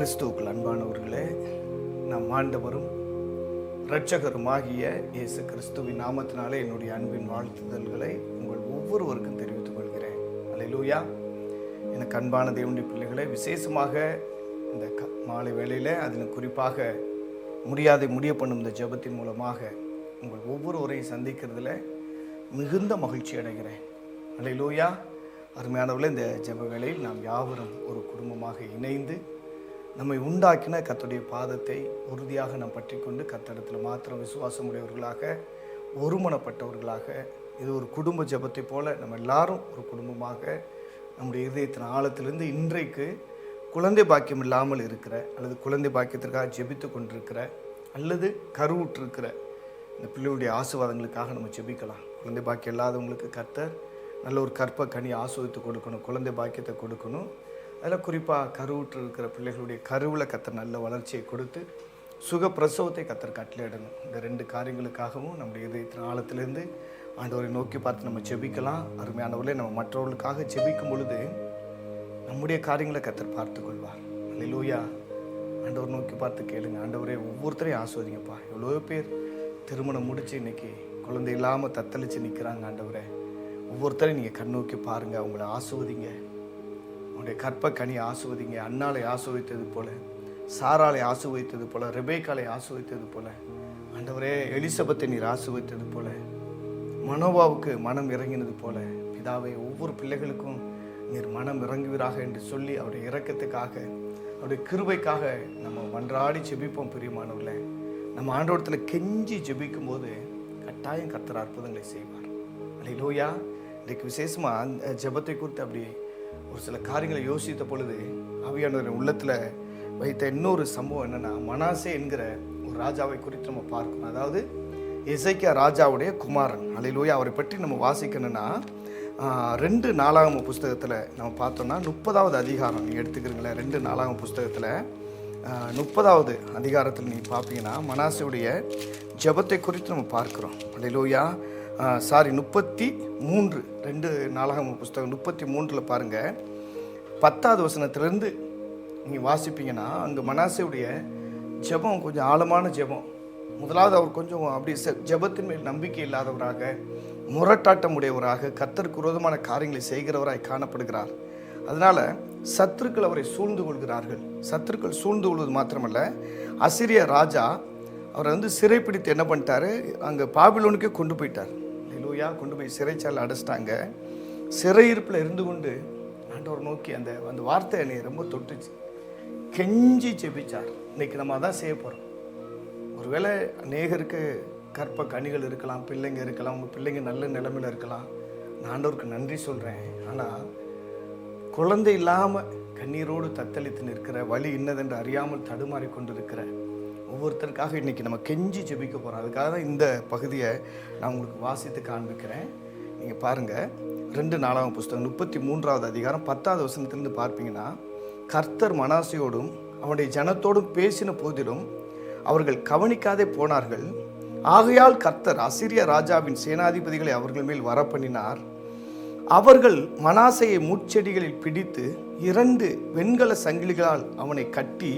கிறிஸ்துவுக்குள் அன்பானவர்களே, நம் ஆண்டவரும் இரட்சகருமாகிய இயேசு கிறிஸ்துவின் நாமத்தினாலே என்னுடைய அன்பின் வாழ்த்துதல்களை உங்கள் ஒவ்வொருவருக்கும் தெரிவித்துக் கொள்கிறேன். அல்லேலூயா. எனக்கு அன்பான தேவனுடைய பிள்ளைகளை, விசேஷமாக இந்த மாலை வேளையில் அதில் குறிப்பாக முடிய பண்ணும் இந்த ஜெபத்தின் மூலமாக உங்கள் ஒவ்வொருவரையும் சந்திக்கிறதுல மிகுந்த மகிழ்ச்சி அடைகிறேன். அல்லேலூயா. அருமையானவர்களே, இந்த ஜெப வேளையில் நாம் யாவரும் ஒரு குடும்பமாக இணைந்து நம்மை உண்டாக்கின கர்த்தருடைய பாதத்தை உறுதியாக நாம் பற்றி கொண்டு கர்த்தரிடத்தில் மாத்திரம் விசுவாசமுடையவர்களாக ஒருமனப்பட்டவர்களாக இது ஒரு குடும்ப ஜெபத்தை போல நம்ம எல்லாரும் ஒரு குடும்பமாக நம்முடைய இதயத்தின் ஆழத்திலிருந்து இன்றைக்கு குழந்தை பாக்கியம் இல்லாமல் இருக்கிற அல்லது குழந்தை பாக்கியத்திற்காக ஜெபித்து கொண்டிருக்கிற அல்லது கருவுற்றிருக்கிற இந்த பிள்ளையுடைய ஆசீர்வாதங்களுக்காக நம்ம ஜெபிக்கலாம். குழந்தை பாக்கியம் இல்லாதவங்களுக்கு கர்த்தர் நல்ல ஒரு கற்ப கனி ஆசீர்வதித்து கொடுக்கணும், குழந்தை பாக்கியத்தை கொடுக்கணும். அதில் குறிப்பாக கருவுற்று இருக்கிற பிள்ளைகளுடைய கருவில் கர்த்தர் நல்ல வளர்ச்சியை கொடுத்து சுகப்பிரசவத்தை கர்த்தர் கட்டளையிடணும். இந்த ரெண்டு காரியங்களுக்காகவும் நம்முடைய இதயத்தின் ஆழத்திலிருந்து ஆண்டவரை நோக்கி பார்த்து நம்ம ஜெபிக்கலாம். அருமையானவர்களே, நம்ம மற்றவர்களுக்காக ஜெபிக்கும் பொழுது நம்முடைய காரியங்களை கர்த்தர் பார்த்து கொள்வார். அல்லேலூயா. ஆண்டவர் நோக்கி பார்த்து கேளுங்க, ஆண்டவரே ஒவ்வொருத்தரையும் ஆசீர்வதிங்கப்பா. எவ்வளோ பேர் திருமணம் முடித்து இன்னைக்கு குழந்தை இல்லாமல் தத்தளித்து நிற்கிறாங்க. ஆண்டவரே ஒவ்வொருத்தரையும் நீங்கள் கண்ணோக்கி பாருங்கள், அவங்கள ஆசீர்வதிங்க. உங்களுடைய கற்ப கனி ஆசீர்வதிங்க. அன்னாளை ஆசீர்வதித்தது போல, சாராளை ஆசீர்வதித்தது போல, ரெபேக்காளை ஆசீர்வதித்தது போல, ஆண்டவரே எலிசபெத்தை நீர் ஆசீர்வதித்தது போல, மனோவாவுக்கு மனம் இறங்கினது போல, பிதாவை ஒவ்வொரு பிள்ளைகளுக்கும் நீர் மனம் இறங்குவீராக என்று சொல்லி அவருடைய இரக்கத்துக்காக அவருடைய கிருபைக்காக நம்ம மன்றாடி ஜெபிப்போம். பிரியமானவர்களே, நம்ம ஆண்டவரத்தில் கெஞ்சி ஜெபிக்கும் போது கட்டாயம் கர்த்தர் அற்புதங்களை செய்வார். அல்லேலூயா. இன்றைக்கு விசேஷமாக அந்த ஜெபத்தை குறித்து அப்படி ஒரு சில காரியங்களை யோசித்த பொழுது ஆவியானவர் உள்ளத்தில் வைத்த இன்னொரு சம்பவம் என்னென்னா, மனாசே என்கிற ஒரு ராஜாவை குறித்து நம்ம பார்க்கணும். அதாவது எசேக்கியா ராஜாவுடைய குமாரன். அல்லேலூயா. அவரை பற்றி நம்ம வாசிக்கணும்னா 2 நாளாகம புஸ்தகத்தில் நம்ம பார்த்தோம்னா 30வது அதிகாரம் நீங்கள் எடுத்துக்கிறீங்களேன். 2 நாளாகம புஸ்தகத்தில் 30வது அதிகாரத்தில் நீங்கள் பார்ப்பீங்கன்னா மனாசேவுடைய ஜெபத்தை குறித்து நம்ம பார்க்குறோம். அல்லேலூயா. 33 2 நாளாகம புஸ்தகம் 33 பாருங்கள், 10வது வசனத்திலிருந்து நீங்கள் வாசிப்பீங்கன்னா அங்கே மனாசேவுடைய ஜெபம் கொஞ்சம் ஆழமான ஜெபம். முதலாவது அவர் கொஞ்சம் அப்படி ஜெபத்தின் மேல் நம்பிக்கை இல்லாதவராக, முரட்டாட்டம் உடையவராக, கர்த்தருக்கு விரோதமான காரியங்களை செய்கிறவராய் காணப்படுகிறார். அதனால் சத்துருக்கள் அவரை சூழ்ந்து கொள்கிறார்கள். சத்துருக்கள் சூழ்ந்து கொள்வது மாத்திரமல்ல, அசிரிய ராஜா அவரை சிறைப்பிடித்து என்ன பண்ணிட்டாரு, அங்கே பாபிலோனுக்கே கொண்டு போயிட்டார். லூயா. கொண்டு போய் சிறைச்சாலை அடைச்சிட்டாங்க. சிறையிருப்பில் இருந்து கொண்டு ஆண்டவர் நோக்கி அந்த வார்த்தை என்னை ரொம்ப தொட்டுச்சு. கெஞ்சி ஜெபிச்சார். இன்னைக்கு நம்ம அதான் செய்ய போகிறோம். ஒருவேளை அநேகருக்கு கற்ப கனிகள் இருக்கலாம், பிள்ளைங்க இருக்கலாம், உங்கள் பிள்ளைங்க நல்ல நிலைமையில் இருக்கலாம். நான் ஆண்டவருக்கு நன்றி சொல்கிறேன். ஆனால் குழந்தை இல்லாமல் கண்ணீரோடு தத்தளித்து நிற்கிற, வழி இன்னதென்று அறியாமல் தடுமாறி கொண்டு இருக்கிற ஒவ்வொருத்தருக்காக இன்றைக்கி நம்ம கெஞ்சி ஜெபிக்க போகிறோம். அதுக்காக தான் இந்த பகுதியை நான் உங்களுக்கு வாசித்து காண்பிக்கிறேன். நீங்கள் பாருங்கள், 2 நாளாகம புஸ்தகம் 33வது அதிகாரம் 10வது வசனத்திலிருந்து பார்ப்பீங்கன்னா, கர்த்தர் மனாசேயோடும் அவனுடைய ஜனத்தோடும் பேசின போதிலும் அவர்கள் கவனிக்காதே போனார்கள். ஆகையால் கர்த்தர் அசிரிய ராஜாவின் சேனாதிபதிகளை அவர்கள் மேல் வரப்பண்ணினார். அவர்கள் மனாசேயை முட்செடிகளில் பிடித்து 2 வெண்கல சங்கிலிகளால் அவனை கட்டி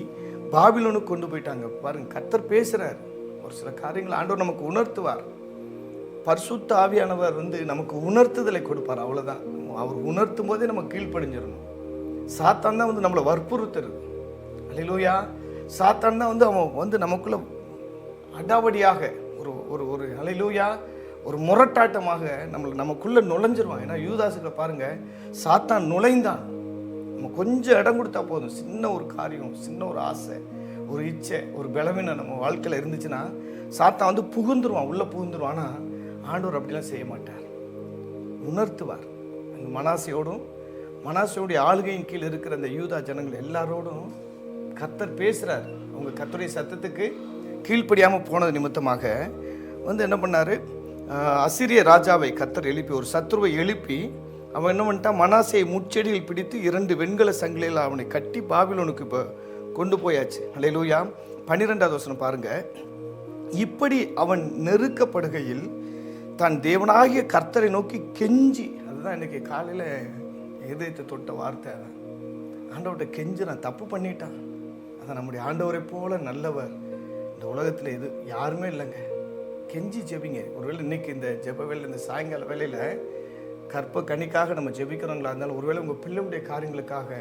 பாபிலோனுக்கு கொண்டு போயிட்டாங்க. பாருங்க, கர்த்தர் பேசுகிறார். ஒரு சில காரியங்களை ஆண்டவர் நமக்கு உணர்த்துவார். பரிசுத்த ஆவியானவர் நமக்கு உணர்த்துதலை கொடுப்பார். அவ்வளோதான். அவர் உணர்த்தும் போதே நம்ம கீழ்ப்படிஞ்சிடணும். சாத்தான் தான் நம்மளை வற்புறுத்துறது. அல்லேலூயா. சாத்தான் தான் அவன் நமக்குள்ள அடாவடியாக ஒரு ஒரு அல்லேலூயா ஒரு முரட்டாட்டமாக நமக்குள்ள நுழைஞ்சிருவான். ஏன்னா யூதாசுக்கு பாருங்க, சாத்தான் நுழைந்தான். நம்ம கொஞ்சம் இடம் கொடுத்தா போதும். சின்ன ஒரு காரியம், சின்ன ஒரு ஆசை, ஒரு இச்சை, ஒரு பலவீனம் நம்ம வாழ்க்கையில் இருந்துச்சுன்னா சாத்தான் புகுந்துருவான், உள்ளே புகுந்துருவான். ஆனால் ஆண்டவர் அப்படிலாம் செய்ய மாட்டார், உணர்த்துவார். அந்த மனாசேயோடைய ஆளுகையின் கீழ் இருக்கிற அந்த யூதா ஜனங்கள் எல்லாரோடும் கர்த்தர் பேசுகிறார். அவங்க கர்த்தருடைய சத்தத்துக்கு கீழ்ப்படியாமல் போனது நிமித்தமாக என்ன பண்ணார், அசிரிய ராஜாவை கர்த்தர் எழுப்பி, ஒரு சத்ருவை எழுப்பி அவன் என்ன பண்ணிட்டான், மனாசேயை முட்செடியில் பிடித்து 2 வெண்கல சங்கிலியில் அவனை கட்டி பாபிலோனுக்கு இப்போ கொண்டு போயாச்சு. அல்லேலூயா. 12வது வசனம் பாருங்க. இப்படி அவன் நெருக்கப்படுகையில் தன் தேவனாகிய கர்த்தரை நோக்கி கெஞ்சி, அதுதான் இன்னைக்கு காலையில் இதயத்தை தொட்ட வார்த்தை. ஆண்டவர்கிட்ட கெஞ்சி, நான் தப்பு பண்ணிட்டான், அதான் நம்முடைய ஆண்டவரை போல நல்லவர் இந்த உலகத்தில் இது யாருமே இல்லைங்க. கெஞ்சி ஜெபிங்க. ஒருவேளை இன்னைக்கு இந்த ஜெப வேலை, இந்த சாயங்கால வேலையில் கற்ப கனிக்காக நம்ம ஜெபிக்கிறவங்களா இருந்தாலும், ஒருவேளை உங்கள் பிள்ளைகளுடைய காரியங்களுக்காக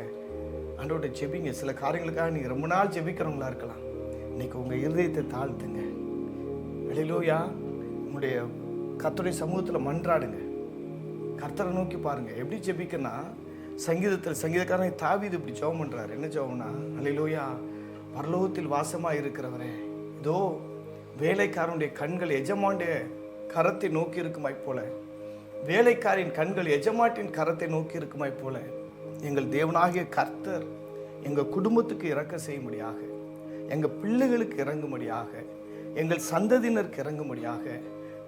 ஆண்டவருடைய ஜெபிங்க. சில காரியங்களுக்காக நீங்கள் ரொம்ப நாள் ஜெபிக்கிறவங்களா இருக்கலாம். இன்னைக்கு உங்கள் இருதயத்தை தாழ்த்துங்க. ஹல்லேலூயா. உங்களுடைய கர்த்தருடைய சமூகத்தில் மன்றாடுங்க. கர்த்தரை நோக்கி பாருங்க. எப்படி ஜெபிக்கன்னா, சங்கீதக்காரன் தாவீது இப்படி ஜெபம் பண்றாரு. என்ன ஜெபம்னா, ஹல்லேலூயா, பரலோகத்தில் வாசமாக இருக்கிறவரே, இதோ வேலைக்காரனுடைய கண்கள் எஜமானுடைய கரத்தை நோக்கி இருக்குமாய் போல, வேலைக்காரின் கண்கள் எஜமாட்டின் கரத்தை நோக்கி இருக்குமாய் போல, எங்கள் தேவனாகிய கர்த்தர் எங்கள் குடும்பத்துக்கு இறக்க செய்யும்படியாக, எங்கள் பிள்ளைகளுக்கு இறங்கும்படியாக, எங்கள் சந்ததியினருக்கு இறங்கும்படியாக,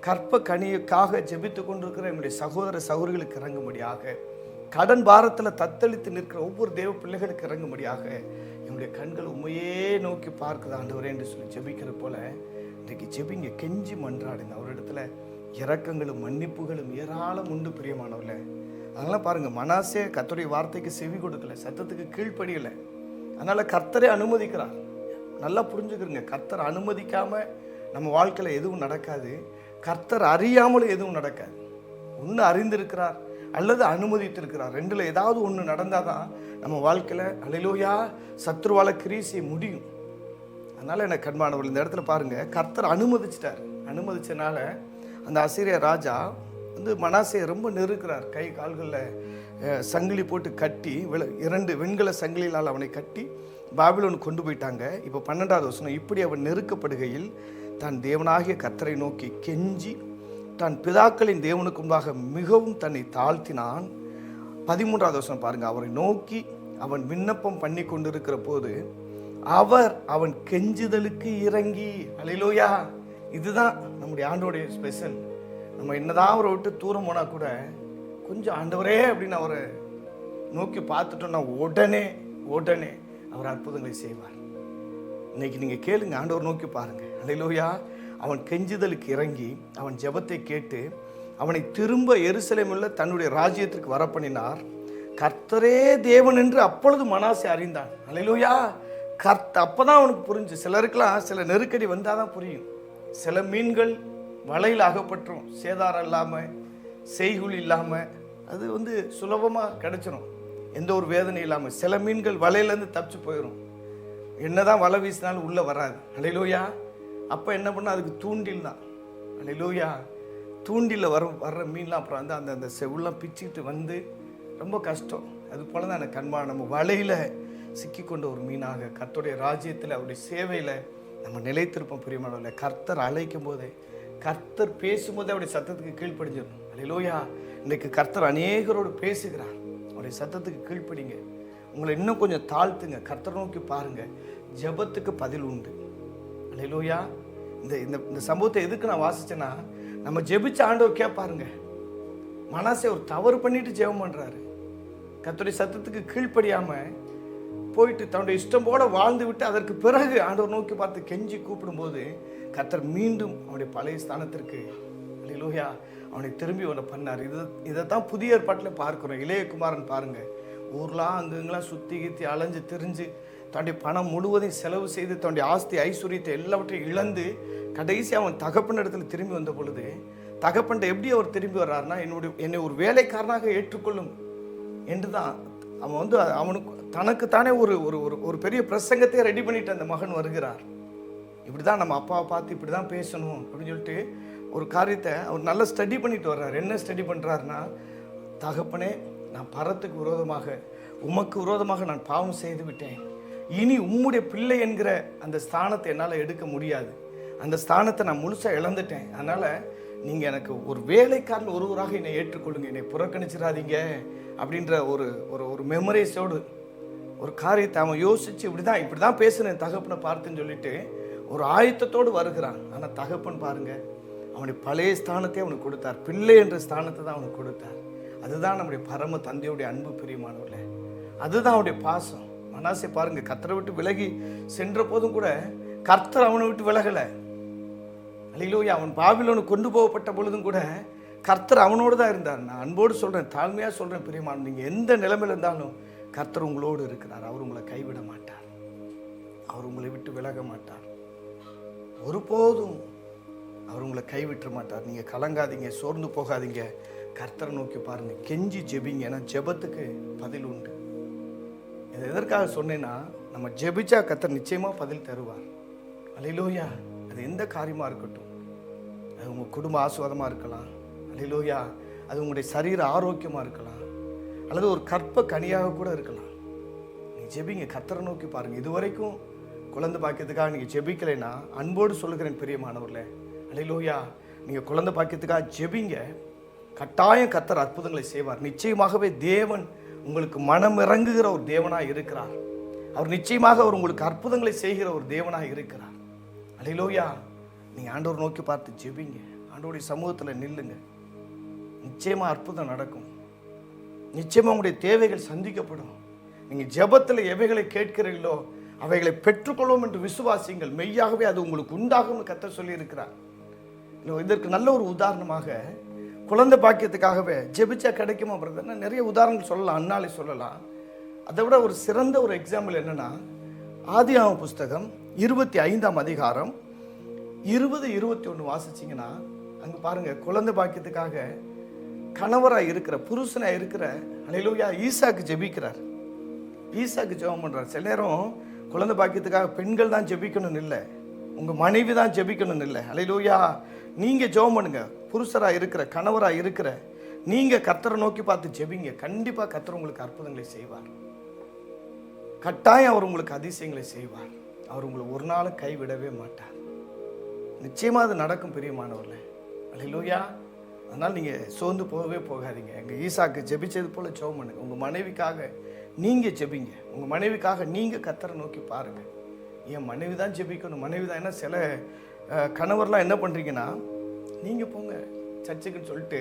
கற்ப கனியுக்காக ஜெபித்து கொண்டிருக்கிற என்னுடைய சகோதர சகோதரிகளுக்கு இறங்கும்படியாக, கடன் பாரத்தில் தத்தளித்து நிற்கிற ஒவ்வொரு தேவ பிள்ளைகளுக்கு இறங்கும்படியாக என்னுடைய கண்கள் உண்மையே நோக்கி பார்க்குது ஆண்டவரே என்று சொல்லி ஜெபிக்கிற போல இன்றைக்கு ஜெபிங்க. கெஞ்சி மன்றாடுங்க. அவரிடத்துல இரக்கங்களும் மன்னிப்புகளும் ஏராளம் உண்டு பிரியமானவர்களே. அதெல்லாம் பாருங்க, மனாசே கர்த்தருடைய வார்த்தைக்கு செவி கொடுக்கல, சத்தத்துக்கு கீழ்ப்படியலை. அதனால கர்த்தரே அனுமதிக்கிறார். நல்லா புரிஞ்சுக்கிறங்க, கர்த்தர் அனுமதிக்காம நம்ம வாழ்க்கையில் எதுவும் நடக்காது. கர்த்தர் அறியாமலும் எதுவும் நடக்காது. ஒன்று அறிந்திருக்கிறார் அல்லது அனுமதித்திருக்கிறார். ரெண்டுல ஏதாவது ஒன்று நடந்தால் தான் நம்ம வாழ்க்கையில் ஹல்லேலூயா சத்ருவால கிரீசி முடியும். அதனால எனக்கு கண்மானவர்கள், இந்த இடத்துல பாருங்க, கர்த்தர் அனுமதிச்சிட்டார். அனுமதிச்சனால அந்த அசீரிய ராஜா மனாசையை ரொம்ப நெருக்கிறார். கை கால்களில் சங்கிலி போட்டு கட்டி, 2 வெண்கல சங்கிலியால் அவனை கட்டி பாபிலோனுக்கு கொண்டு போயிட்டாங்க. இப்போ 12வது வசனம், இப்படி அவன் நெருக்கப்படுகையில் தான் தேவனாகிய கர்த்தரை நோக்கி கெஞ்சி தான் பிதாக்களின் தேவனுக்கு முன்பாக மிகவும் தன்னை தாழ்த்தினான். 13வது வசனம் பாருங்க, அவரை நோக்கி அவன் விண்ணப்பம் பண்ணி கொண்டிருக்கிற போது அவர் அவன் கெஞ்சுதலுக்கு இறங்கி. ஹல்லேலூயா. இதுதான் நம்முடைய ஆண்டோடைய ஸ்பெஷல். நம்ம என்னதான் அவரை விட்டு தூரம் போனால் கூட கொஞ்சம் ஆண்டவரே அப்படின்னு அவரை நோக்கி பார்த்துட்டோம்னா உடனே அவர் அற்புதங்களை செய்வார். இன்னைக்கு நீங்கள் கேளுங்க, ஆண்டவர் நோக்கி பாருங்க. ஹல்லேலூயா. அவன் கெஞ்சுதலுக்கு இறங்கி அவன் ஜெபத்தை கேட்டு அவனை திரும்ப எருசலேமுள்ள தன்னுடைய ராஜ்யத்திற்கு வரப்பண்ணினார். கர்த்தரே தேவன் என்று அப்பொழுது மனாசே அறிந்தான். ஹல்லேலூயா. அப்பதான் அவனுக்கு புரிஞ்சு. சிலருக்கெல்லாம் சில நெருக்கடி வந்தால் தான் புரியும். சில மீன்கள் வலையில் அகப்பட்டுரும், சேதாரம் இல்லாமல், செய்குள் இல்லாமல், அது சுலபமாக கிடச்சிரும், எந்த ஒரு வேதனை இல்லாமல். சில மீன்கள் வலையிலேருந்து தப்பிச்சு போயிடும், என்னதான் வலை வீசினாலும் உள்ளே வராது. ஹல்லேலூயா. அப்போ என்ன பண்ணால் அதுக்கு தூண்டில் தான். ஹல்லேலூயா. தூண்டில் வர்ற மீன்லாம் அப்புறம் அந்த செவுலாம் பிச்சுக்கிட்டு ரொம்ப கஷ்டம். அது போல தான் எனக்கு கண்மா, நம்ம வலையில் சிக்கிக்கொண்ட ஒரு மீனாக கர்த்தருடைய ராஜ்யத்தில் அவருடைய சேவையில் நம்ம நிலைத்திருப்போம் பிரியமானவர்களே. கர்த்தர் அழைக்கும் போதே, கர்த்தர் பேசும்போதே அவருடைய சத்தத்துக்கு கீழ்ப்படிஞ்சிடணும். ஹல்லேலூயா. இன்றைக்கு கர்த்தர் அநேகரோடு பேசுகிறார். அவருடைய சத்தத்துக்கு கீழ்ப்படிங்க. உங்களை இன்னும் கொஞ்சம் தாழ்த்துங்க. கர்த்தர் நோக்கி பாருங்க. ஜெபத்துக்கு பதில் உண்டு. ஹல்லேலூயா. இந்த சம்பவத்தை எதுக்கு நான் வாசிச்சேன்னா, நம்ம ஜெபிச்ச ஆண்டவர் கேட்பாருங்க. மனாசே ஒரு தவறு பண்ணிட்டு ஜெபம் பண்றாரு. கர்த்தருடைய சத்தத்துக்கு கீழ்ப்படியாம போயிட்டு தன்னுடைய இஷ்டம் போல வாழ்ந்து விட்டு அதற்கு பிறகு ஆண்டவர் நோக்கி பார்த்து கெஞ்சி கூப்பிடும்போது கர்த்தர் மீண்டும் அவனுடைய பழைய ஸ்தானத்திற்கு, ஹல்லேலூயா, அவனை திரும்பி அவனை பண்ணார். இதைத்தான் புதிய ஏற்பாட்டில் பார்க்கிறோம். இளையகுமாரன் பாருங்க, ஊர்லாம் அங்கங்கெல்லாம் சுத்தி அலைஞ்சு திரிஞ்சு தன்னுடைய பணம் முழுவதையும் செலவு செய்து தன்னுடைய ஆஸ்தி ஐஸ்வர்யத்தை எல்லாவற்றையும் இழந்து கடைசி அவன் தகப்பன் இடத்துல திரும்பி வந்த பொழுது, தகப்பன்ட்ட எப்படி அவர் திரும்பி வர்றாருன்னா, என்னை ஒரு வேலைக்காரனாக ஏற்றுக்கொள்ளும் என்று தான் அவன் அவனுக்கு தனக்குத்தானே ஒரு பெரிய பிரசங்கத்தை ரெடி பண்ணிட்டு அந்த மகன் வருகிறார். இப்படி தான் நம்ம அப்பாவை பார்த்து இப்படி தான் பேசணும் அப்படின்னு சொல்லிட்டு ஒரு காரியத்தை அவர் நல்லா ஸ்டடி பண்ணிட்டு வர்றார். என்ன ஸ்டடி பண்ணுறாருன்னா, தகப்பனே, நான் பரத்துக்கு விரோதமாக, உமக்கு விரோதமாக நான் பாவம் செய்து விட்டேன். இனி உம்முடைய பிள்ளை என்கிற அந்த ஸ்தானத்தை என்னால் எடுக்க முடியாது. அந்த ஸ்தானத்தை நான் முழுசாக இழந்துட்டேன். அதனால் நீங்கள் எனக்கு ஒரு வேலைக்காரன் ஒருவராக என்னை ஏற்றுக்கொள்ளுங்க, என்னை புறக்கணிச்சிடாதீங்க அப்படின்ற ஒரு மெமரிஸோடு ஒரு காரியத்தை அவன் யோசித்து இப்படி தான் பேசுனேன் தகப்பனை பார்த்துன்னு சொல்லிட்டு ஒரு ஆயத்தத்தோடு வருகிறான். ஆனால் தகப்பன் பாருங்க, அவனுடைய பழைய ஸ்தானத்தை அவனுக்கு கொடுத்தார். பிள்ளை என்ற ஸ்தானத்தை தான் அவனுக்கு கொடுத்தார். அதுதான் நம்முடைய பரம தந்தையுடைய அன்பு பிரியமானவர்களே. அதுதான் அவனுடைய பாசம். மனாசே பாருங்க, கர்த்தரை விட்டு விலகி சென்ற போதும் கூட கர்த்தர் அவனை விட்டு விலகலை. ஹல்லேலூயா. அவன் பாபிலோனுக்கு கொண்டு போகப்பட்ட பொழுதும் கூட கர்த்தர் அவனோடு தான் இருந்தார். நான் அன்போடு சொல்கிறேன், தாழ்மையாக சொல்கிறேன் பிரியமான, நீங்கள் எந்த நிலைமையில் இருந்தாலும் கர்த்தர் உங்களோடு இருக்கிறார். அவர் உங்களை கைவிட மாட்டார். அவர் உங்களை விட்டு விலக மாட்டார். ஒருபோதும் அவர் உங்களை கைவிட்ட மாட்டார். நீங்கள் கலங்காதீங்க, சோர்ந்து போகாதீங்க. கர்த்தரை நோக்கி பாருங்க, கெஞ்சி ஜெபிங்க. ஏன்னா ஜெபத்துக்கு பதில் உண்டு. இதை எதற்காக சொன்னேன்னா, நம்ம ஜெபிச்சா கர்த்தர் நிச்சயமாக பதில் தருவார். அல்லேலூயா. அது எந்த காரியமாக இருக்கட்டும், அது உங்கள் குடும்ப ஆசீர்வாதமாக இருக்கலாம், அல்லேலூயா, அது உங்களுடைய சரீர ஆரோக்கியமாக இருக்கலாம், அல்லது ஒரு கற்ப கனியாக கூட இருக்கலாம். நீங்கள் ஜெபிங்க, கர்த்தரை நோக்கி பாருங்கள். இது வரைக்கும் குழந்தை பாக்கியத்துக்காக நீங்கள் ஜெபிக்கலைன்னா அன்போடு சொல்லுகிறேன் பிரியமானவர்களே, அல்லேலூயா, நீங்கள் குழந்தை பாக்கியத்துக்காக ஜெபிங்க. கட்டாயம் கர்த்தர் அற்புதங்களை செய்வார். நிச்சயமாகவே தேவன் உங்களுக்கு மனம் இறங்குகிற ஒரு தேவனாக இருக்கிறார். அவர் நிச்சயமாக அவர் உங்களுக்கு அற்புதங்களை செய்கிற ஒரு தேவனாக இருக்கிறார். அல்லேலூயா. நீங்கள் ஆண்டவர் நோக்கி பார்த்து ஜெபிங்க, ஆண்டவருடைய சமூகத்தில் நில்லுங்க. நிச்சயமாக அற்புதம் நடக்கும். நிச்சயமாக உங்களுடைய தேவைகள் சந்திக்கப்படும். நீங்கள் ஜெபத்தில் எவைகளை கேட்கிறீர்களோ அவைகளை பெற்றுக்கொள்வோம் என்று விசுவாசிங்கள். மெய்யாகவே அது உங்களுக்கு உண்டாகும் கர்த்தர் சொல்லியிருக்கிறார். இதற்கு நல்ல ஒரு உதாரணமாக, குழந்தை பாக்கியத்துக்காகவே ஜெபிச்சா கிடைக்குமா பிரதர்னா நிறைய உதாரணங்கள் சொல்லலாம், அன்னாலே சொல்லலாம். அதை விட ஒரு சிறந்த ஒரு எக்ஸாம்பிள் என்னன்னா, ஆதியாகமம் புஸ்தகம் 25ஆம் அதிகாரம் 20-21 வாசிச்சிங்கன்னா அங்கே பாருங்க, குழந்தை பாக்கியத்துக்காக கணவராக இருக்கிற புருஷனாக இருக்கிற அல்லேலூயா ஈசாக்கு ஜெபிக்கிறார். ஈசாக்கு ஜெபம் பண்ணுறார். சில நேரம் குழந்தை பாக்கியத்துக்காக பெண்கள் தான் ஜெபிக்கணும்னு இல்லை, உங்கள் மனைவி தான் ஜெபிக்கணும்னு இல்லை. அல்லேலூயா. நீங்கள் ஜெபம் பண்ணுங்க. புருஷராக இருக்கிற கணவராக இருக்கிற நீங்கள் கர்த்தரை நோக்கி பார்த்து ஜெபிங்க. கண்டிப்பாக கர்த்தர் உங்களுக்கு அற்புதங்களை செய்வார். கட்டாயம் அவர் உங்களுக்கு அதிசயங்களை செய்வார். அவர் உங்களை ஒரு நாளும் கைவிடவே மாட்டார். நிச்சயமாக அது நடக்கும் பிரியமானவர்களே. அல்லேலூயா. அதனால் நீங்கள் சோர்ந்து போகவே போகாதீங்க. எங்கள் ஈசாக்கு ஜெபிச்சது போல் ஜெபம் பண்ணுங்க. உங்கள் மனைவிக்காக நீங்கள் ஜெபிங்க. உங்கள் மனைவிக்காக நீங்கள் கர்த்தரை நோக்கி பாருங்கள். என் மனைவி தான் ஜெபிக்கணும், மனைவி தான். ஏன்னா சில கணவர்லாம் என்ன பண்ணுறீங்கன்னா, நீங்கள் போங்க சர்ச்சுக்குன்னு சொல்லிட்டு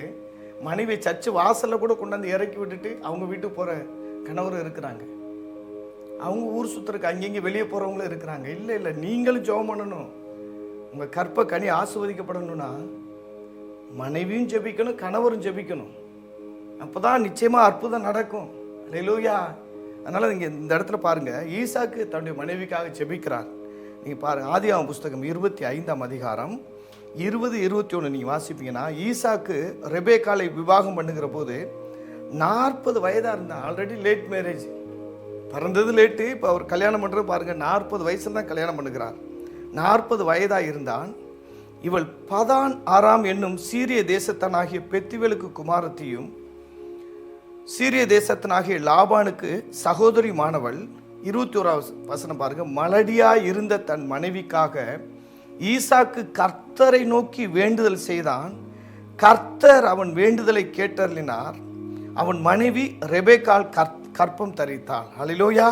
மனைவியை சர்ச்சு வாசலில் கூட கொண்டாந்து இறக்கி விட்டுட்டு அவங்க வீட்டுக்கு போகிற கணவரும் இருக்கிறாங்க. அவங்க ஊர் சுற்றுறதுக்கு அங்கங்கே வெளியே போகிறவங்களும் இருக்கிறாங்க. இல்லை இல்லை, நீங்களும் ஜெபம் பண்ணணும். உங்கள் கற்ப கனி ஆசீர்வதிக்கப்படணும்னா மனைவியும் ஜெபிக்கணும், கணவரும் ஜெபிக்கணும். அப்போ தான் நிச்சயமாக அற்புதம் நடக்கும். அல்லேலூயா. அதனால் நீங்கள் இந்த இடத்துல பாருங்கள், ஈசாக்கு தன்னுடைய மனைவிக்காக ஜெபிக்கிறார். நீங்கள் பாருங்கள், ஆதியாகமம் புஸ்தகம் 25ஆம் அதிகாரம் 20-21 நீங்கள் வாசிப்பீங்கன்னா, ஈசாக்கு ரெபேக்காளை விவாகம் பண்ணுகிற போது 40 வயதாக இருந்தால், ஆல்ரெடி லேட் மேரேஜ், பிறந்தது லேட்டு. இப்போ அவர் கல்யாணம் பண்ணுறது பாருங்கள், 40 வயசில் தான் கல்யாணம் பண்ணுகிறார். 40 வயதாக இருந்தான். இவள் பதான் ஆராம் என்னும் சீரிய தேசத்தனாகிய பெத்துவேலுக்கு குமாரத்தியும் சீரிய தேசத்தனாகிய லாபானுக்கு சகோதரிமானவள். 21ஆம் வசனம் பாருங்க, மலடியாய் இருந்த தன் மனைவிக்காக ஈசாக்கு கர்த்தரை நோக்கி வேண்டுதல் செய்தான். கர்த்தர் அவன் வேண்டுதலை கேட்டருளினார். அவன் மனைவி ரெபேக்காள் கற்பம் தரித்தாள். அல்லேலூயா.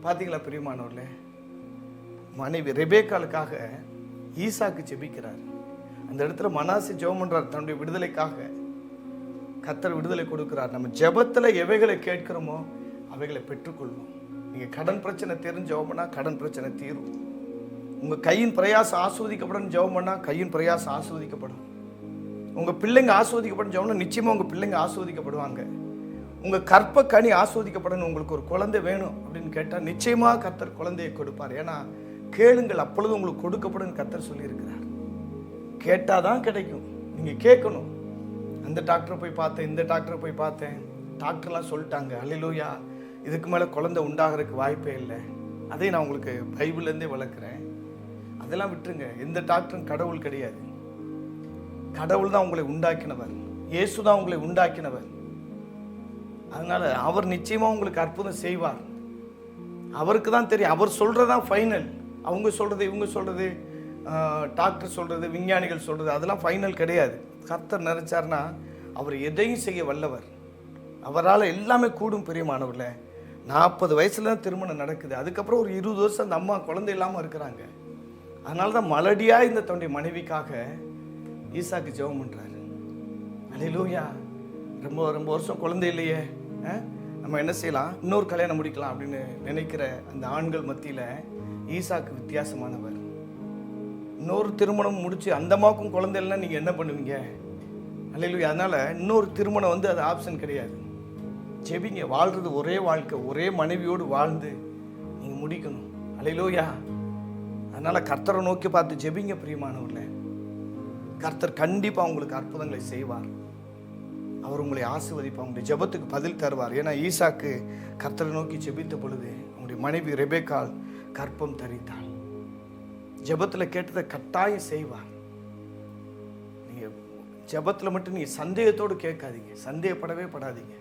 பார்த்தீங்களா பிரியமானவர்களே, மனைவி ரெபேக்காளுக்காக ஈசாக்கு ஜெபிக்கிறார். அந்த இடத்துல மனாசே ஜெபம் பண்றார் தன்னுடைய விடுதலைக்காக. கர்த்தர் விடுதலை கொடுக்கிறார். நம்ம ஜெபத்தில் எவைகளை கேட்கிறோமோ அவைகளை பெற்றுக்கொள்வோம். நீங்கள் கடன் பிரச்சனை தெரிஞ்சு ஜெபம் பண்ணால் கடன் பிரச்சனை தீரும். உங்கள் கையின் பிரயாசம் ஆஸ்வதிக்கப்படும் ஜெபம் பண்ணால் கையின் பிரயாசம் ஆஸ்வதிக்கப்படும். உங்கள் பிள்ளைங்க ஆஸ்வதிக்கப்படும் ஜெபம்னா நிச்சயமாக உங்கள் பிள்ளைங்க ஆஸ்வதிக்கப்படுவாங்க. உங்கள் கற்ப கனி ஆஸ்வதிக்கப்படணும். உங்களுக்கு ஒரு குழந்தை வேணும் அப்படின்னு கேட்டால் நிச்சயமாக கர்த்தர் குழந்தையை கொடுப்பார். ஏன்னா கேளுங்கள் அப்பொழுது உங்களுக்கு கொடுக்கப்படும் கர்த்தர் சொல்லியிருக்கிறார். கேட்டால் தான் கிடைக்கும். நீங்கள் கேட்கணும். அந்த டாக்டரை போய் பார்த்தேன், இந்த டாக்டரை போய் பார்த்தேன், டாக்டர்லாம் சொல்லிட்டாங்க, அல்லேலூயா, இதுக்கு மேலே குழந்தை உண்டாகிறதுக்கு வாய்ப்பே இல்லை. அதே நான் உங்களுக்கு பைபிள்லேருந்தே வளர்க்குறேன். அதெல்லாம் விட்டுருங்க. எந்த டாக்டரும் கடவுள் கிடையாது. கடவுள் தான் உங்களை உண்டாக்கினவர். இயேசு தான் உங்களை உண்டாக்கினவர். அதனால் அவர் நிச்சயமாக உங்களுக்கு அற்புதம் செய்வார். அவருக்கு தான் தெரியும். அவர் சொல்கிறதான் ஃபைனல். அவங்க சொல்கிறது, இவங்க சொல்கிறது, டாக்டர் சொல்கிறது, விஞ்ஞானிகள் சொல்கிறது, அதெல்லாம் ஃபைனல் கிடையாது. கர்த்தர் நினைச்சார்னா அவர் எதையும் செய்ய வல்லவர். அவரால் எல்லாமே கூடும் பிரியமானவர்களே. 40 வயசுல தான் திருமணம் நடக்குது. அதுக்கப்புறம் ஒரு 20 வருஷம் அந்த அம்மா குழந்தை இல்லாமல் இருக்கிறாங்க. அதனால தான் மலடியாக இந்த தன்னுடைய மனைவிக்காக ஈசாக்கு ஜெபம் பண்ணுறாரு. அல்லேலூயா. ரொம்ப ரொம்ப வருஷம் குழந்தை இல்லையே, நம்ம என்ன செய்யலாம், இன்னொரு கல்யாணம் முடிக்கலாம் அப்படின்னு நினைக்கிற அந்த ஆண்கள் மத்தியில் ஈசாக்கு வித்தியாசமானவர். இன்னொரு திருமணம் முடிச்சு அந்த அம்மாவுக்கும் குழந்தை இல்லைன்னா நீங்கள் என்ன பண்ணுவீங்க? அல்லேலூயா. அதனால் இன்னொரு திருமணம் அது ஆப்ஷன் கிடையாது. ஜெபிங்க. வாழ்கிறது ஒரே வாழ்க்கை, ஒரே மனைவியோடு வாழ்ந்து நீங்கள் முடிக்கணும். அல்லேலூயா. அதனால கர்த்தரை நோக்கி பார்த்து ஜெபிங்க பிரியமானவர்களே. கர்த்தர் கண்டிப்பாக உங்களுக்கு அற்புதங்களை செய்வார். அவர் உங்களை ஆசீர்வதிப்பார், உங்களுடைய ஜெபத்துக்கு பதில் தருவார். ஏன்னா ஈசாக்கு கர்த்தரை நோக்கி ஜெபித்த பொழுது அவங்களுடைய மனைவி ரெபேக்காள் கற்பம் தரித்தாள். ஜெபத்தில் கேட்டதை கட்டாயம் செய்வார். நீங்கள் ஜெபத்தில் மட்டும் நீங்கள் சந்தேகத்தோடு கேட்காதீங்க, சந்தேகப்படவே படாதீங்க,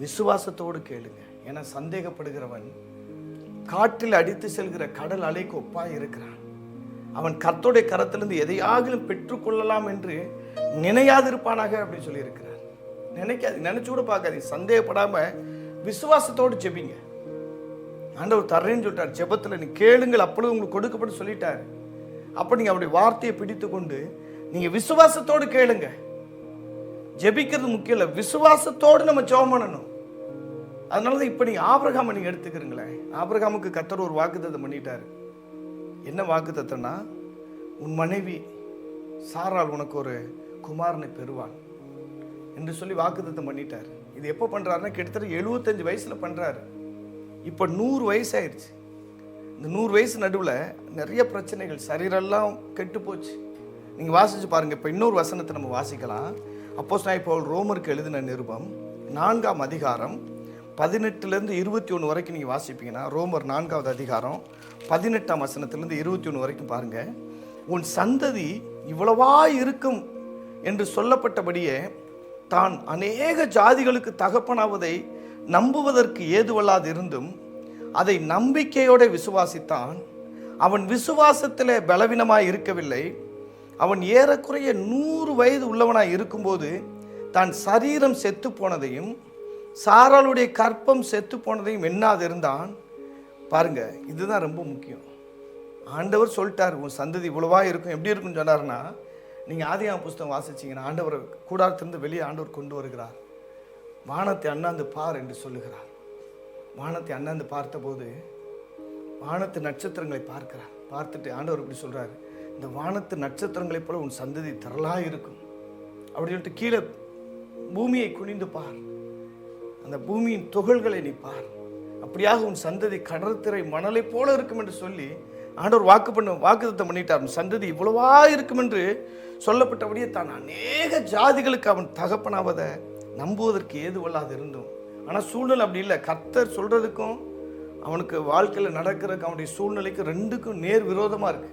விசுவாசத்தோடு கேளுங்க. ஏன்னா சந்தேகப்படுகிறவன் காற்றில் அடித்து செல்கிற கடல் அலைக்கு ஒப்பாய் இருக்கிறான். அவன் கர்த்தருடைய கரத்திலிருந்து எதையாகிலும் பெற்றுக்கொள்ளலாம் என்று நினையாதிருப்பானாக அப்படின்னு சொல்லியிருக்கிறார். நினைச்சு கூட பார்க்காதீங்க, சந்தேகப்படாம விசுவாசத்தோடு ஜெபிங்க. ஆண்டவர் தர்றேன்னு சொல்லிட்டார். ஜெபத்தில் நீ கேளுங்கள் அப்பொழுது உங்களுக்கு கொடுக்கப்பட்டு சொல்லிட்டாரு. அப்போ நீங்கள் அவருடைய வார்த்தையை பிடித்து கொண்டு நீங்கள் விசுவாசத்தோடு கேளுங்க. ஜெபிக்கிறது முக்கியம் இல்லை, விசுவாசத்தோடு நம்ம ஜெபம் பண்ணணும். அதனால தான் இப்போ நீங்கள் ஆபிரகாமை நீங்கள் எடுத்துக்கிறீங்களேன். ஆபிரகாமுக்கு கர்த்தர் ஒரு வாக்குத்தத்தம் பண்ணிட்டாரு. என்ன வாக்குத்தத்தம்னா, உன் மனைவி சாராள் உனக்கு ஒரு குமாரனை பெறுவாள் என்று சொல்லி வாக்குத்தத்தம் பண்ணிட்டார். இது எப்போ பண்ணுறாருன்னா கிட்டத்தட்ட 75 வயசில் பண்ணுறாரு. இப்போ 100 வயசு ஆயிடுச்சு. இந்த 100 வயசு நடுவில் நிறைய பிரச்சனைகள், சரீரெல்லாம் கெட்டு போச்சு. நீங்கள் வாசித்து பாருங்கள். இப்போ இன்னொரு வசனத்தை நம்ம வாசிக்கலாம். அப்போஸ்தலனாகிய பவுல் ரோமருக்கு எழுதின நிருபம் 4ஆம் அதிகாரம் 18லேருந்து 21 வரைக்கும் நீங்கள் வாசிப்பீங்கன்னா, ரோமர் 4ஆவது அதிகாரம் 18ஆம் வசனத்திலேருந்து 21 வரைக்கும் பாருங்கள். உன் சந்ததி இவ்வளவா இருக்கும் என்று சொல்லப்பட்டபடியே தான் அநேக ஜாதிகளுக்கு தகப்பனாவதை நம்புவதற்கு ஏதுவல்லாது இருந்தும் அதை நம்பிக்கையோடு விசுவாசித்தான். அவன் விசுவாசத்தில் பலவீனமாய் இருக்கவில்லை. அவன் ஏறக்குறைய 100 வயது உள்ளவனாய் இருக்கும்போது தான் சரீரம் செத்து போனதையும் சாராளுடைய கற்பம் செத்து போனதையும் எண்ணாதிருந்தான். பாருங்க, இதுதான் ரொம்ப முக்கியம். ஆண்டவர் சொல்லிட்டார், உன் சந்ததி இவ்வளவா இருக்கும். எப்படி இருக்குன்னு சொன்னார்னா, நீங்கள் ஆதியாகம புஸ்தகம் வாசிச்சிங்கன்னா, ஆண்டவர் கூடாரத்திலிருந்து வெளியே ஆண்டவர் கொண்டு வருகிறார். வானத்தை அண்ணாந்து பார் என்று சொல்லுகிறார். வானத்தை அண்ணாந்து பார்த்தபோது வானத்து நட்சத்திரங்களை பார்க்கிறார். பார்த்துட்டு ஆண்டவர் இப்படி சொல்கிறார், இந்த வானத்து நட்சத்திரங்களைப் போல உன் சந்ததி திரளாக இருக்கும் அப்படி சொல்லிட்டு கீழே பூமியை குனிந்து பார், அந்த பூமியின் துகள்களை நீ பார், அப்படியாக உன் சந்ததி கடற்கரை மணலை போல இருக்கும் என்று சொல்லி ஆண்டவர் வாக்குத்தத்தம் பண்ணிட்டார். சந்ததி இவ்வளவா இருக்கும் என்று சொல்லப்பட்டபடியே தான் அநேக ஜாதிகளுக்கு அவன் தகப்பனாவதை நம்புவதற்கு ஏதுவல்லாது இருந்தோம். ஆனால் சூழ்நிலை அப்படி இல்லை. கர்த்தர் சொல்றதுக்கும் அவனுக்கு வாழ்க்கையில் நடக்கிறதுக்கு அவனுடைய சூழ்நிலைக்கு ரெண்டுக்கும் நேர் விரோதமாக இருக்கு.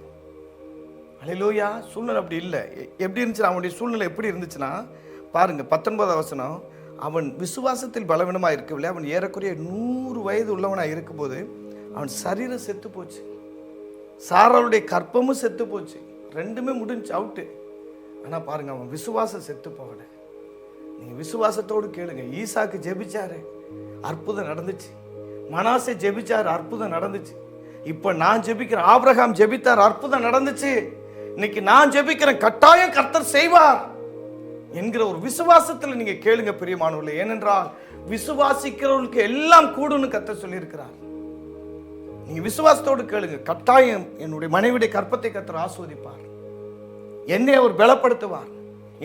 அல்லேலூயா. சூழ்நிலை அப்படி இல்லை. எப்படி இருந்துச்சுன்னா, அவனுடைய சூழ்நிலை எப்படி இருந்துச்சுன்னா பாருங்க, 19ஆம் வசனம். அவன் விசுவாசத்தில் பலவீனமாக இருக்கவில்லை. அவன் ஏறக்குறைய 100 வயது உள்ளவனாக இருக்கும்போது அவன் சரீரம் செத்து போச்சு, சாராளுடைய கற்பமும் செத்து போச்சு, ரெண்டுமே முடிஞ்சு அவுட்டு. ஆனால் பாருங்க, அவன் விசுவாசம் செத்து போகல. நீங்கள் விசுவாசத்தோடு கேளுங்க. ஈசாக்கு ஜெபிச்சாரு, அற்புதம் நடந்துச்சு. மனாசே ஜெபிச்சாரு, அற்புதம் நடந்துச்சு. இப்போ நான் ஜெபிக்கிறேன். ஆபிரகாம் ஜெபித்தார், அற்புதம் நடந்துச்சு. இன்னைக்கு நான் ஜெபிக்கிறேன், கட்டாயம் கர்த்தர் செய்வார் என்கிற ஒரு விசுவாசத்தில் நீங்க கேளுங்க பிரியமானவர்களே. ஏனென்றால் விசுவாசிக்கிறவர்களுக்கு எல்லாம் கூடுன்னு கர்த்தர் சொல்லியிருக்கிறார். நீங்க விசுவாசத்தோடு கேளுங்க, கட்டாயம் என்னுடைய மனைவியுடைய கற்பத்தை கர்த்தர் ஆசீர்வதிப்பார், என்னை அவர் பலப்படுத்துவார்,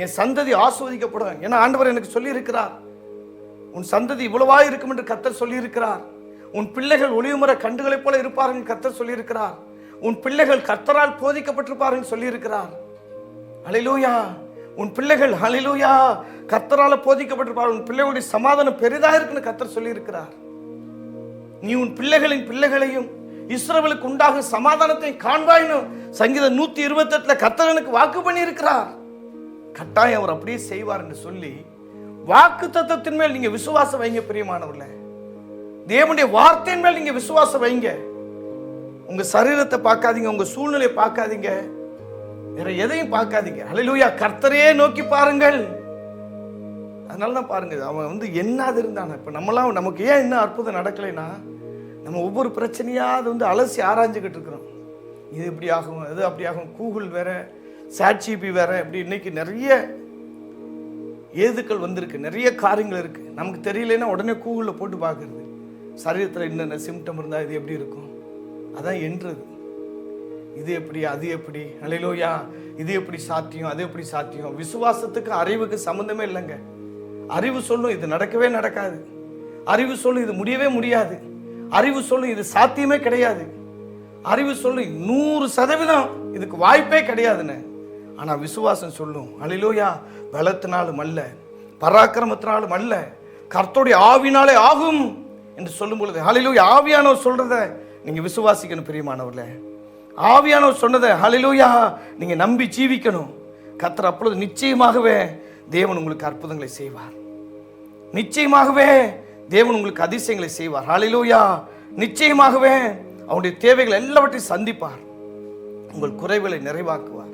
என் சந்ததி ஆசீர்வதிக்கப்படும். ஏன்னா ஆண்டவர் எனக்கு சொல்லியிருக்கிறார், உன் சந்ததி இவ்வளவா இருக்கும் என்று கர்த்தர் சொல்லியிருக்கிறார். உன் பிள்ளைகள் ஒளிவுமர கண்டுகளைப் போல இருப்பார்கள் கர்த்தர் சொல்லியிருக்கிறார். உன் பிள்ளைகள் கர்த்தரால் போதிக்கப்பட்டிருப்பார்கள் சொல்லியிருக்கிறார். அல்லேலூயா. உன் பிள்ளைகள் அல்லேலூயா கர்த்தரால போதிக்கப்பட்டிருப்பார்கள். உன் பிள்ளைகளுடைய சமாதானம் பெரிதாக இருக்குன்னு கர்த்தர் சொல்லியிருக்கிறார். நீ உன் பிள்ளைகளையும் இஸ்ரவேலுக்கு உண்டாகும் சமாதானத்தை காண்பாய்னு சங்கீதம் 128 கர்த்தர் எனக்கு வாக்கு பண்ணி இருக்கிறார். கட்டாயம் அவர் அப்படியே செய்வார் என்று சொல்லி வாக்கு தத்தத்தின் மேல் நீங்க விசுவாசம் வைங்க பிரியமானவர்களே. தேவனுடைய வார்த்தையின் மேல் நீங்க விசுவாசம் வைங்க. உங்க சரீரத்தை பார்க்காதீங்க, உங்க சூழ்நிலையை பார்க்காதீங்க, வேற எதையும் பார்க்காதீங்க. அல்லேலூயா. கர்த்தரையே நோக்கி பாருங்கள். அதனாலதான் பாருங்க, அவன் என்னாது இருந்தான. இப்ப நம்மளாம் நமக்கு ஏன் இன்னும் அற்புதம் நடக்கலைன்னா, நம்ம ஒவ்வொரு பிரச்சனையா அது அலசி ஆராய்ஞ்சுக்கிட்டு இருக்கிறோம். இது இப்படி ஆகும், அது அப்படி ஆகும். கூகுள் வேற, சாட்சிபி வேற, இப்படி இன்னைக்கு நிறைய ஏதுக்கள் வந்திருக்கு, நிறைய காரியங்கள் இருக்கு. நமக்கு தெரியலன்னா உடனே கூகுளில் போட்டு பார்க்கறது, சரீரத்தில் என்னென்ன சிம்டம் இருந்தால் இது எப்படி இருக்கும், அதான் என்றது. இது எப்படி, அது எப்படி, அல்லேலூயா, இது எப்படி சாத்தியம், அது எப்படி சாத்தியம். விசுவாசத்துக்கு அறிவுக்கு சம்பந்தமே இல்லைங்க. அறிவு சொல்லும் இது நடக்கவே நடக்காது, அறிவு சொல்லும் இது முடியவே முடியாது, அறிவு சொல்லும் இது சாத்தியமே கிடையாது. அறிவு சொல்லும் 100% இதுக்கு வாய்ப்பே கிடையாதுன்னு. ஆனால் விசுவாசம் சொல்லும், அல்லேலூயா, பலத்தினாலும் அல்ல, பராக்கிரமத்தினாலும் அல்ல, கர்த்தருடைய ஆவினாலே ஆகும் என்று சொல்லும் பொழுது, அல்லேலூயா, ஆவியானவர் சொல்றத நீங்க விசுவாசிக்கணும் பிரியமானவர்களே. ஆவியானவர் சொன்னதை அல்லேலூயா நீங்க நம்பி ஜீவிக்கணும். கர்த்தர் அப்பொழுது நிச்சயமாகவே தேவன் உங்களுக்கு அற்புதங்களை செய்வார். நிச்சயமாகவே தேவன் உங்களுக்கு அதிசயங்களை செய்வார். அல்லேலூயா, நிச்சயமாகவே அவருடைய தேவைகள் எல்லாவற்றையும் சந்திப்பார். உங்கள் குறைகளை நிறைவாக்குவார்.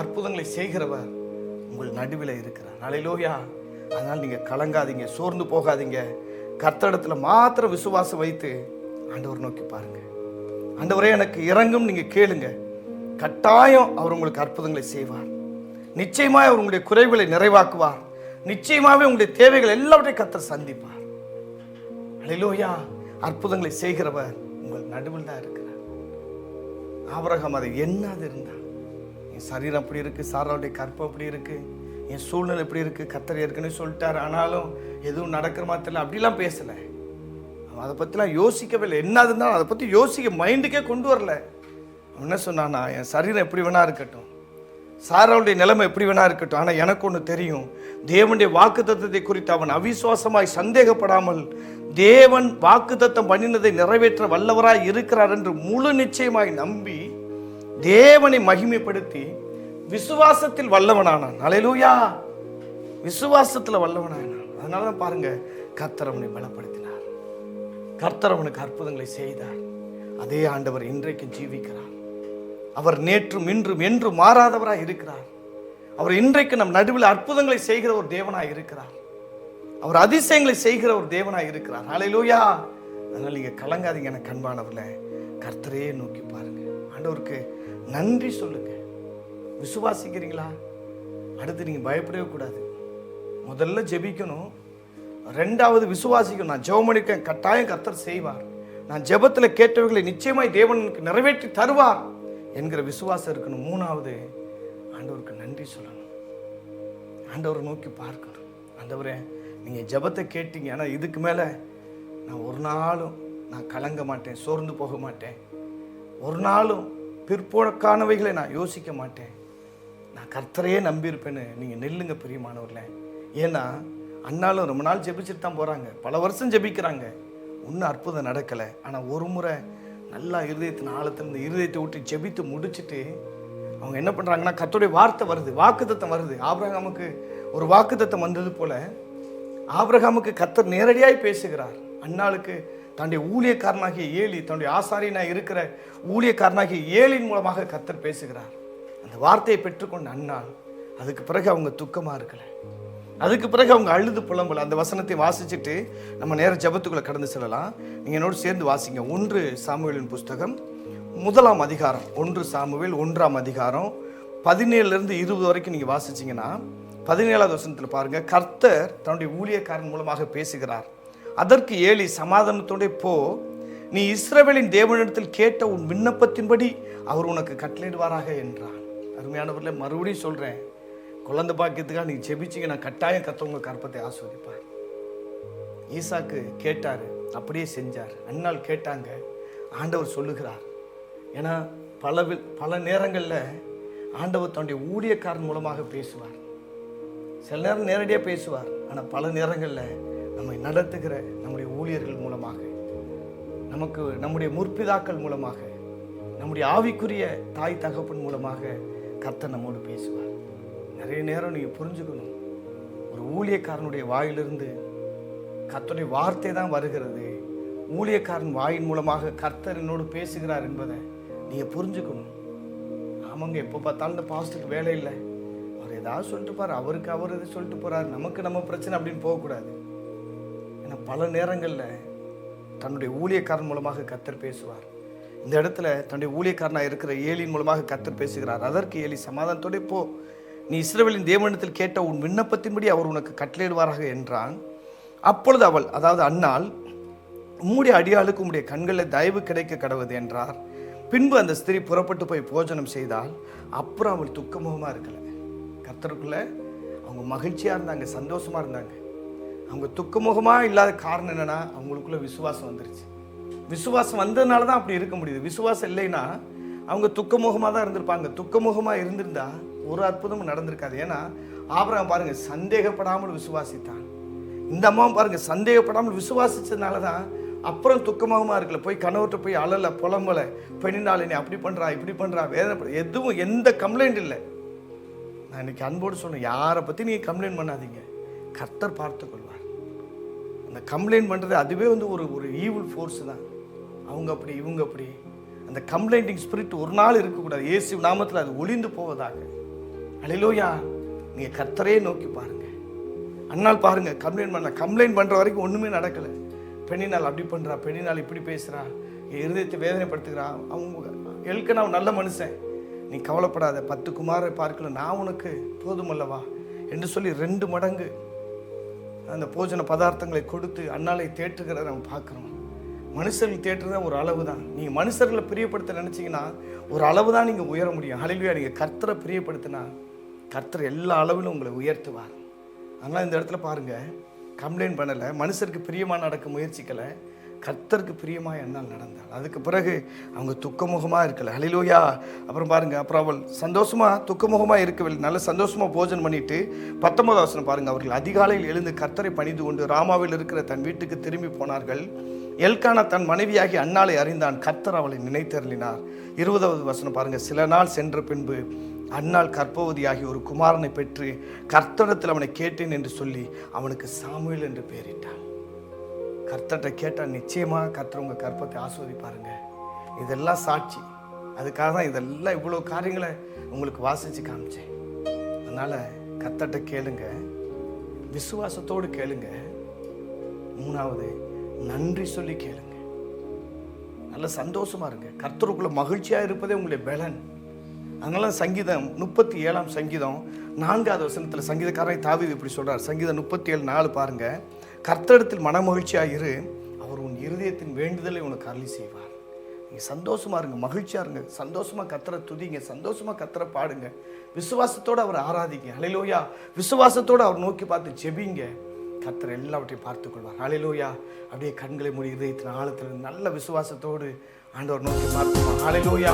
அற்புதங்களை செய்கிறவர் உங்கள் நடுவில் இருக்கிறார். அல்லேலூயா. அதனால் நீங்க கலங்காதீங்க, சோர்ந்து போகாதீங்க. கர்த்தரிடத்துல மாத்திர விசுவாசம் வைத்து ஆண்டவர் நோக்கி பாருங்க. ஆண்டவரே எனக்கு இறங்கும் நீங்க கேளுங்க. கட்டாயம் அவர் உங்களுக்கு அற்புதங்களை செய்வார். நிச்சயமாக அவர் உங்களுடைய குறைகளை நிறைவாக்குவார். நிச்சயமாகவே உங்களுடைய தேவைகள் எல்லாவற்றையும் கர்த்தர் சந்திப்பார். அல்லேலூயா. அற்புதங்களை செய்கிறவர் உங்கள் நடுவில் தான் இருக்கிறார். ஆபிரகாம் அதை எண்ணாது இருந்தார். என் சரீரம் அப்படி இருக்கு, சாராவுடைய கற்பம் அப்படி இருக்கு, என் சூழ்நிலை எப்படி இருக்கு, கர்த்தர் ஏற்கனவே சொல்லிட்டார், ஆனாலும் எதுவும் நடக்கிற மாதிரி தெரியல, அப்படிலாம் பேசல. அவன் அதை பற்றிலாம் யோசிக்கவே இல்லை. என்னது இருந்தாலும் அதை பற்றி யோசிக்க மைண்டுக்கே கொண்டு வரல. அவன் என்ன சொன்னான்னா, என் சரீரம் எப்படி வேணா இருக்கட்டும், சாராவுடைய நிலைமை எப்படி வேணா இருக்கட்டும், ஆனால் எனக்கு ஒன்று தெரியும், தேவனுடைய வாக்குத்தத்தத்தை குறித்து அவன் அவிசுவாசமாய் சந்தேகப்படாமல் தேவன் வாக்குத்தத்தம் பண்ணினதை நிறைவேற்ற வல்லவராய் இருக்கிறார் என்று முழு நிச்சயமாய் நம்பி தேவனை மகிமைப்படுத்தி விசுவாசத்தில் வல்லவனானான். அல்லேலூயா. விசுவாசத்தில் வல்லவனானான். அதனால தான் பாருங்க, கர்த்தர் அவனை பலப்படுத்தினார். கர்த்தர் அவனுக்கு அற்புதங்களை செய்தார். அதே ஆண்டவர் இன்றைக்கு ஜீவிக்கிறார். அவர் நேற்றும் இன்றும் என்றும் மாறாதவராய் இருக்கிறார். அவர் இன்றைக்கு நம் நடுவில் அற்புதங்களை செய்கிற ஒரு தேவனாய் இருக்கிறார். அவர் அதிசயங்களை செய்கிற ஒரு தேவனாய் இருக்கிறார். அல்லேலூயா. அதனால நீங்க கலங்காதீங்க. எனக்கு அன்பானவர்களே, கர்த்தரையே நோக்கி பாருங்க. ஆண்டவருக்கு நன்றி சொல்லுங்க. விசுவாசிக்கிறீங்களா? அடுத்து நீங்க பயப்படவே கூடாது. முதல்ல ஜெபிக்கணும், ரெண்டாவது விசுவாசிக்கணும். நான் ஜெபம் பண்ணிருக்கேன், கட்டாயம் கர்த்தர் செய்வார். நான் ஜெபத்தில் கேட்டவைகளை நிச்சயமாய் தேவனுக்கு நிறைவேற்றி தருவார் என்கிற விசுவாசம் இருக்கணும். மூணாவது, ஆண்டவருக்கு நன்றி சொல்லணும். ஆண்டவரை நோக்கி பார்க்கணும். ஆண்டவரே, நீங்கள் ஜெபத்தை கேட்டீங்க, ஆனால் இதுக்கு மேலே நான் ஒரு நாளும் நான் கலங்க மாட்டேன், சோர்ந்து போக மாட்டேன், ஒரு நாளும் பிற்போக்கானவைகளை நான் யோசிக்க மாட்டேன், நான் கர்த்தரையே நம்பியிருப்பேன்னு நீங்கள் நெல்லுங்க பிரியமானவர்களே. ஏன்னா அண்ணாலும் ரொம்ப நாள் ஜெபிச்சுட்டு தான் போகிறாங்க, பல வருஷம் ஜெபிக்கிறாங்க, ஒன்றும் அற்புதம் நடக்கலை. ஆனால் ஒரு முறை நல்லா இருதயத்தின் ஆழத்திலிருந்து இருதயத்தை விட்டு ஜெபித்து முடிச்சுட்டு அவங்க என்ன பண்ணுறாங்கன்னா, கர்த்தருடைய வார்த்தை வருது, வாக்குத்தத்தம் வருது. ஆபிரகாமுக்கு ஒரு வாக்குத்தத்தம் வந்தது போல ஆபிரகாமுக்கு கர்த்தர் நேரடியாய் பேசுகிறார். அன்னாளுக்கு தன்னுடைய ஊழியக்காரனாகிய ஏலி, தன்னுடைய ஆசாரியனாக இருக்கிற ஊழியக்காரனாகிய ஏலின் மூலமாக கர்த்தர் பேசுகிறார். அந்த வார்த்தையை பெற்றுக்கொண்ட அன்னாள் அதுக்கு பிறகு அவங்க துக்கமாக இருக்கலை, அதுக்கு பிறகு அவங்க அழுது புலம்பல. அந்த வசனத்தை வாசிச்சுட்டு நம்ம நேர ஜெபத்துக்குள்ளே கடந்து செல்லலாம். நீங்கள் என்னோடு சேர்ந்து வாசிங்க. 1 சாமுவேலின் புஸ்தகம் 1ஆம் அதிகாரம், 1 சாமுவேல் 1ஆம் அதிகாரம் 17லிருந்து 20 வரைக்கும் நீங்கள் வாசிச்சிங்கன்னா 17வது வசனத்தில் பாருங்க, கர்த்தர் தன்னுடைய ஊழியக்காரன் மூலமாக பேசுகிறார். அதற்கு ஏலி சமாதானத்தோட போ, நீ இஸ்ரவேலின் தேவனிடத்தில் கேட்ட உன் விண்ணப்பத்தின்படி அவர் உனக்கு கட்டளையிடுவாராக என்றான். அருமையானவர்களே, மறுபடியும் சொல்கிறேன், குழந்தை பாக்கியத்துக்காக நீங்கள் ஜெபிச்சிங்க, நான் கட்டாயம் கர்த்தர் கற்பத்தை ஆஸ்வதிப்பார். ஈசாக்கு கேட்டார், அப்படியே செஞ்சார். அன்னாள் கேட்டாங்க, ஆண்டவர் சொல்லுகிறார். ஏன்னா பல நேரங்களில் ஆண்டவர் தன்னுடைய ஊழியக்காரன் மூலமாக பேசுவார். சில நேரம் நேரடியாக பேசுவார், ஆனால் பல நேரங்களில் நம்மை நடத்துகிற நம்முடைய ஊழியர்கள் மூலமாக, நமக்கு நம்முடைய முற்பிதாக்கள் மூலமாக, நம்முடைய ஆவிக்குரிய தாய் தகப்பன் மூலமாக கர்த்தர் நம்மோடு பேசுவார். நிறைய நேரம் நீங்கள் புரிஞ்சுக்கணும், ஒரு ஊழியக்காரனுடைய வாயிலிருந்து கர்த்தருடைய வார்த்தை தான் வருகிறது. ஊழியக்காரன் வாயின் மூலமாக கர்த்தர் என்னோடு பேசுகிறார் என்பதை நீங்கள் புரிஞ்சுக்கணும். ஆமாங்க, எப்போ பார்த்தாலும் இந்த பாஸ்டருக்கு வேலை இல்லை, அவர் ஏதாவது சொல்லிட்டு போகிறார், அவருக்கு அவர் எது சொல்லிட்டு போகிறார், நமக்கு நம்ம பிரச்சனை அப்படின்னு போகக்கூடாது. ஏன்னா பல நேரங்களில் தன்னுடைய ஊழியக்காரன் மூலமாக கர்த்தர் பேசுவார். இந்த இடத்துல தன்னுடைய ஊழியக்காரனாக இருக்கிற ஏலியின் மூலமாக கர்த்தர் பேசுகிறார். அதற்கு ஏலி சமாதானத்தோட போ, நீ இஸ்ரவேலின் தேவனிடத்தில் கேட்ட உன் விண்ணப்பத்தின்படி அவர் உனக்கு கட்டளையிடுவாராக என்றான். அப்பொழுது அவள், அதாவது அன்னாள், உம்முடைய அடியாளுக்கு உம்முடைய கண்களில் தயவு கிடைக்க கடவுது என்றார். பின்பு அந்த ஸ்திரீ புறப்பட்டு போய் போஜனம் செய்தால். அப்புறம் அவள் துக்கமுகமாக இருக்கலை. கர்த்தருக்குள்ள அவங்க மகிழ்ச்சியாக இருந்தாங்க, சந்தோஷமாக இருந்தாங்க. அவங்க துக்கமுகமாக இல்லாத காரணம் என்னென்னா, அவங்களுக்குள்ள விசுவாசம் வந்துருச்சு. விசுவாசம் வந்ததுனால தான் அப்படி இருக்க முடியுது. விசுவாசம் இல்லைன்னா அவங்க துக்கமுகமாக தான் இருந்திருப்பாங்க. துக்கமுகமாக இருந்திருந்தா ஒரு அற்புதமும் நடந்திருக்காது. ஏன்னா ஆபிரகாம் பாருங்க சந்தேகப்படாமல் விசுவாசித்தான். இந்த அம்மாவும் பாருங்க சந்தேகப்படாமல் விசுவாசிச்சதுனால தான் அப்புறம் துக்கமுகமாக இருக்கல. போய் கணவர்கிட்ட போய் அழலை புலம்பலை, பெண்ணினால் நீ அப்படி பண்ணுறா இப்படி பண்ணுறா வேதனை, எதுவும் எந்த கம்ப்ளைண்ட் இல்லை. நான் இன்னைக்கு அன்போடு சொன்னேன், யாரை பற்றி நீங்கள் கம்ப்ளைண்ட் பண்ணாதீங்க, கர்த்தர் பார்த்து கொள்வார். அந்த கம்ப்ளைண்ட் பண்ணுறது அதுவே ஒரு ஈவில் ஃபோர்ஸ் தான். அவங்க அப்படி இவங்க அப்படி, அந்த கம்ப்ளைண்டிங் ஸ்பிரிட் ஒரு நாள் இருக்கக்கூடாது. இயேசு நாமத்தில் அது ஒளிந்து போவதாக. அல்லேலூயா. நீங்கள் கர்த்தரையே நோக்கி பாருங்கள். அண்ணால் பாருங்கள் கம்ப்ளைண்ட் பண்ணுற வரைக்கும் ஒன்றுமே நடக்கலை. பெண்ணினால் அப்படி பண்ணுறா, பெண்ணினால் இப்படி பேசுகிறா, இருதயத்தை வேதனைப்படுத்துகிறா. அவங்க எல்கனா நல்ல மனுஷன், நீ கவலைப்படாத, 10 குமாரை பார்க்கல, நான் உனக்கு போதுமல்லவா என்று சொல்லி 2 மடங்கு அந்த போஜன பதார்த்தங்களை கொடுத்து அண்ணாலை தேற்றுகிறத நம்ம பார்க்குறோம். மனுஷர்கள் தேற்றுறது ஒரு அளவு தான். நீங்கள் மனுஷர்களை பிரியப்படுத்த நினச்சிங்கன்னா ஒரு அளவு தான் நீங்கள் உயர முடியும். ஹல்லேலூயா. நீங்கள் கர்த்தரை பிரியப்படுத்தினா கர்த்தர் எல்லா அளவிலும் உங்களை உயர்த்துவார். அதனால் இந்த இடத்துல பாருங்கள், கம்ப்ளைண்ட் பண்ணலை, மனுஷருக்கு பிரியமாக நடக்க முயற்சிக்கலை, கர்த்தருக்கு பிரியமாக என்னால் நடந்தாள். அதுக்கு பிறகு அவங்க துக்கமுகமாக இருக்கலை. ஹல்லேலூயா. அப்புறம் பாருங்கள், அப்புறம் அவள் சந்தோஷமாக துக்கமுகமாக இருக்கவில்லை, நல்ல சந்தோஷமாக போஜனம் பண்ணிட்டு 19வது வசனம் பாருங்கள். அவர்கள் அதிகாலையில் எழுந்து கர்த்தரை பணிந்து கொண்டு ராமாவில் இருக்கிற தன் வீட்டுக்கு திரும்பி போனார்கள். எல்கானா தன் மனைவியாகி அன்னாளை அறிந்தான், கர்த்தர் அவளை நினைத்தருளினார். 20வது வசனம் பாருங்கள். சில நாள் சென்ற பின்பு அன்னாள் கர்ப்பவதியாகி ஒரு குமாரனை பெற்று கர்த்தரிடத்தில் அவனை கேட்டேன் என்று சொல்லி அவனுக்கு சாமுவேல் என்று பெயரிட்டான். கர்த்தர்கிட்ட கேட்டால் நிச்சயமாக கர்த்தர் உங்கள் கர்ப்பத்தை ஆஸ்வதிப்பாருங்க. இதெல்லாம் சாட்சி. அதுக்காக தான் இதெல்லாம் இவ்வளோ காரியங்களை உங்களுக்கு வாசித்து காமிச்சேன். அதனால் கர்த்தர்கிட்ட கேளுங்க, விசுவாசத்தோடு கேளுங்க. 3வது நன்றி சொல்லி கேளுங்க. நல்ல சந்தோஷமாக இருங்க. கர்த்தருக்குள்ள மகிழ்ச்சியாக இருப்பதே உங்களுடைய பலன். அதனால சங்கீதம் 37ஆம் சங்கீதம் 4வது வசனத்தில் சங்கீதக்காரன் தாவீது இப்படி சொல்கிறார். சங்கீதம் 37:4 பாருங்க. கர்த்தரிடத்தில் மன மகிழ்ச்சியாக இரு, அவர் உன் இருதயத்தின் வேண்டுதலை உனக்கு அருளி செய்வார். நீங்கள் சந்தோஷமாக இருங்க, மகிழ்ச்சியாக இருங்க, சந்தோஷமாக கர்த்தரை துதிங்க, சந்தோஷமாக கர்த்தரை பாடுங்க, விசுவாசத்தோடு அவர் ஆராதிங்க. ஹல்லேலூயா. விசுவாசத்தோடு அவர் நோக்கி பார்த்து ஜெபிங்க, கர்த்தர் எல்லாவற்றையும் பார்த்துக்கொள்வார். ஹல்லேலூயா. அப்படியே கண்களை மூடி இதயத்தின் ஆழத்தில் நல்ல விசுவாசத்தோடு ஆண்டவர் நோக்கி பார்த்துப்பான். ஹல்லேலூயா.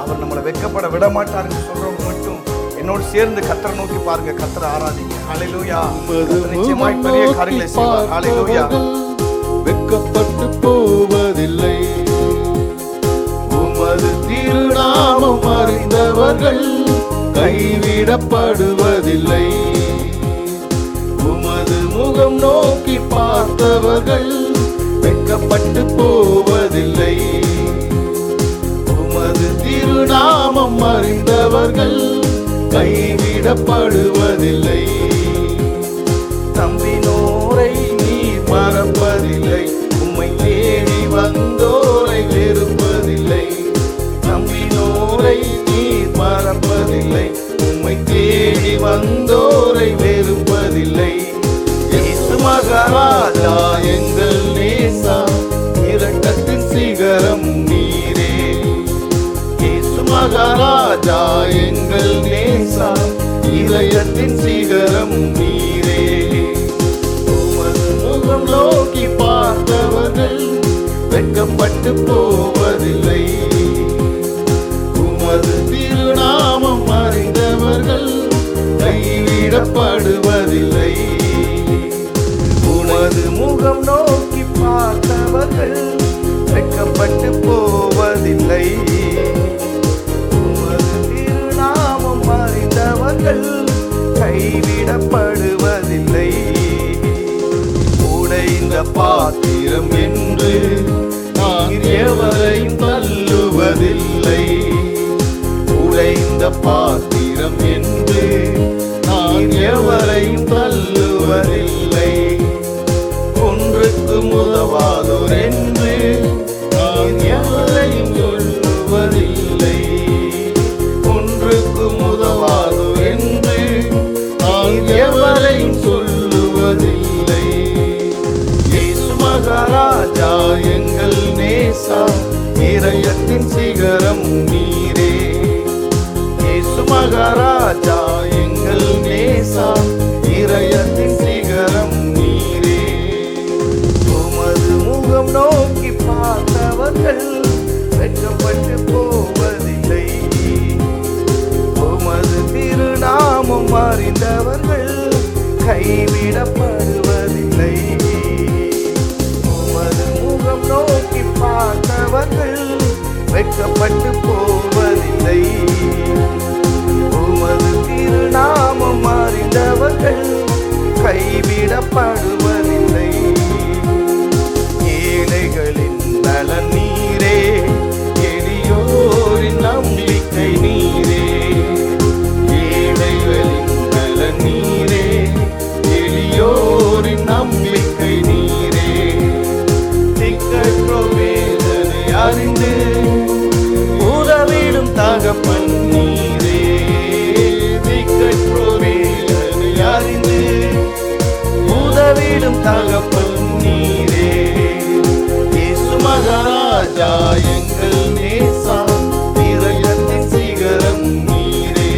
அவர் நம்மளை வெட்கப்பட விட மாட்டாருன்னு சொல்றவங்க மட்டும் என்னோடு சேர்ந்து கர்த்தரை நோக்கி பாருங்க, கர்த்தரை ஆராதிங்க. ஹல்லேலூயா. நிச்சயமாய் பெரிய காரியங்களை செய்வார். ஹல்லேலூயா. வெட்கப்பட்டு போவதில்லை, உமது திருநாமம் அறிந்தவர்கள் கைவிடப்படுவதில்லை, உமது முகம் நோக்கி பார்த்தவர்கள் வெட்கப்பட்டு போவதில்லை, உமது திருநாமம் அறிந்தவர்கள் கைவிடப்படுவதில்லை. தம்பினோரை நீ மறப்பதில்லை, உம்மை தேடி வந்தோரை வெறுப்பதில்லை. தம்பினோரை நீ மறப்பதில்லை, உம்மை தேடி வந்தோரை வெறுப்பதில்லை. இயேசு மகாராஜா எங்கள் நேசா, இரக்கத்தின் சிகரம் நீரே. இயேசு மகாராஜா எங்கள் நேசா, இதயத்தின் சிகரம் நீரே. உமது முகம் நோக்கி பார்த்தவர்கள் வெட்கப்பட்டு போவதில்லை, உமது திருநாமம் அறிந்தவர்கள் கைவிடப்படுவதில்லை. உமது முகம் நோக்கி பார்த்தவர்கள் வெட்கப்பட்டு போவதில்லை, உமது திருநாமம் அறிந்தவர்கள் கைவிடப்படுவதில்லை. உடைந்த பாத்திரம் என்று நான் எவரையும் தள்ளுவதில்லை, உடைந்த பாத்திரம் என்று நான் எவரையும் தள்ளுவதில்லை. ஒன்றுக்கு உதவாதோர் என்று நான் எவரையும் சொல்லுவதில்லை, ஒன்றுக்கு உதவாதோர் என்று நான் எவரையும் சொல்லுவதில்லை. இயேசு மகாராஜா எங்கள் நேசா, இதயத்தின் சிகரம் நீரே. இயேசு மகாராஜா எங்கள் நேசா, இதயத்தின் சிகரம் நீரே. உமது முகம் நோக்கி பார்த்த தகப்பன் நீரே. இயேசு மகாராஜா எங்கள் நேசா, இதயத்தின் சிகரம் நீரே.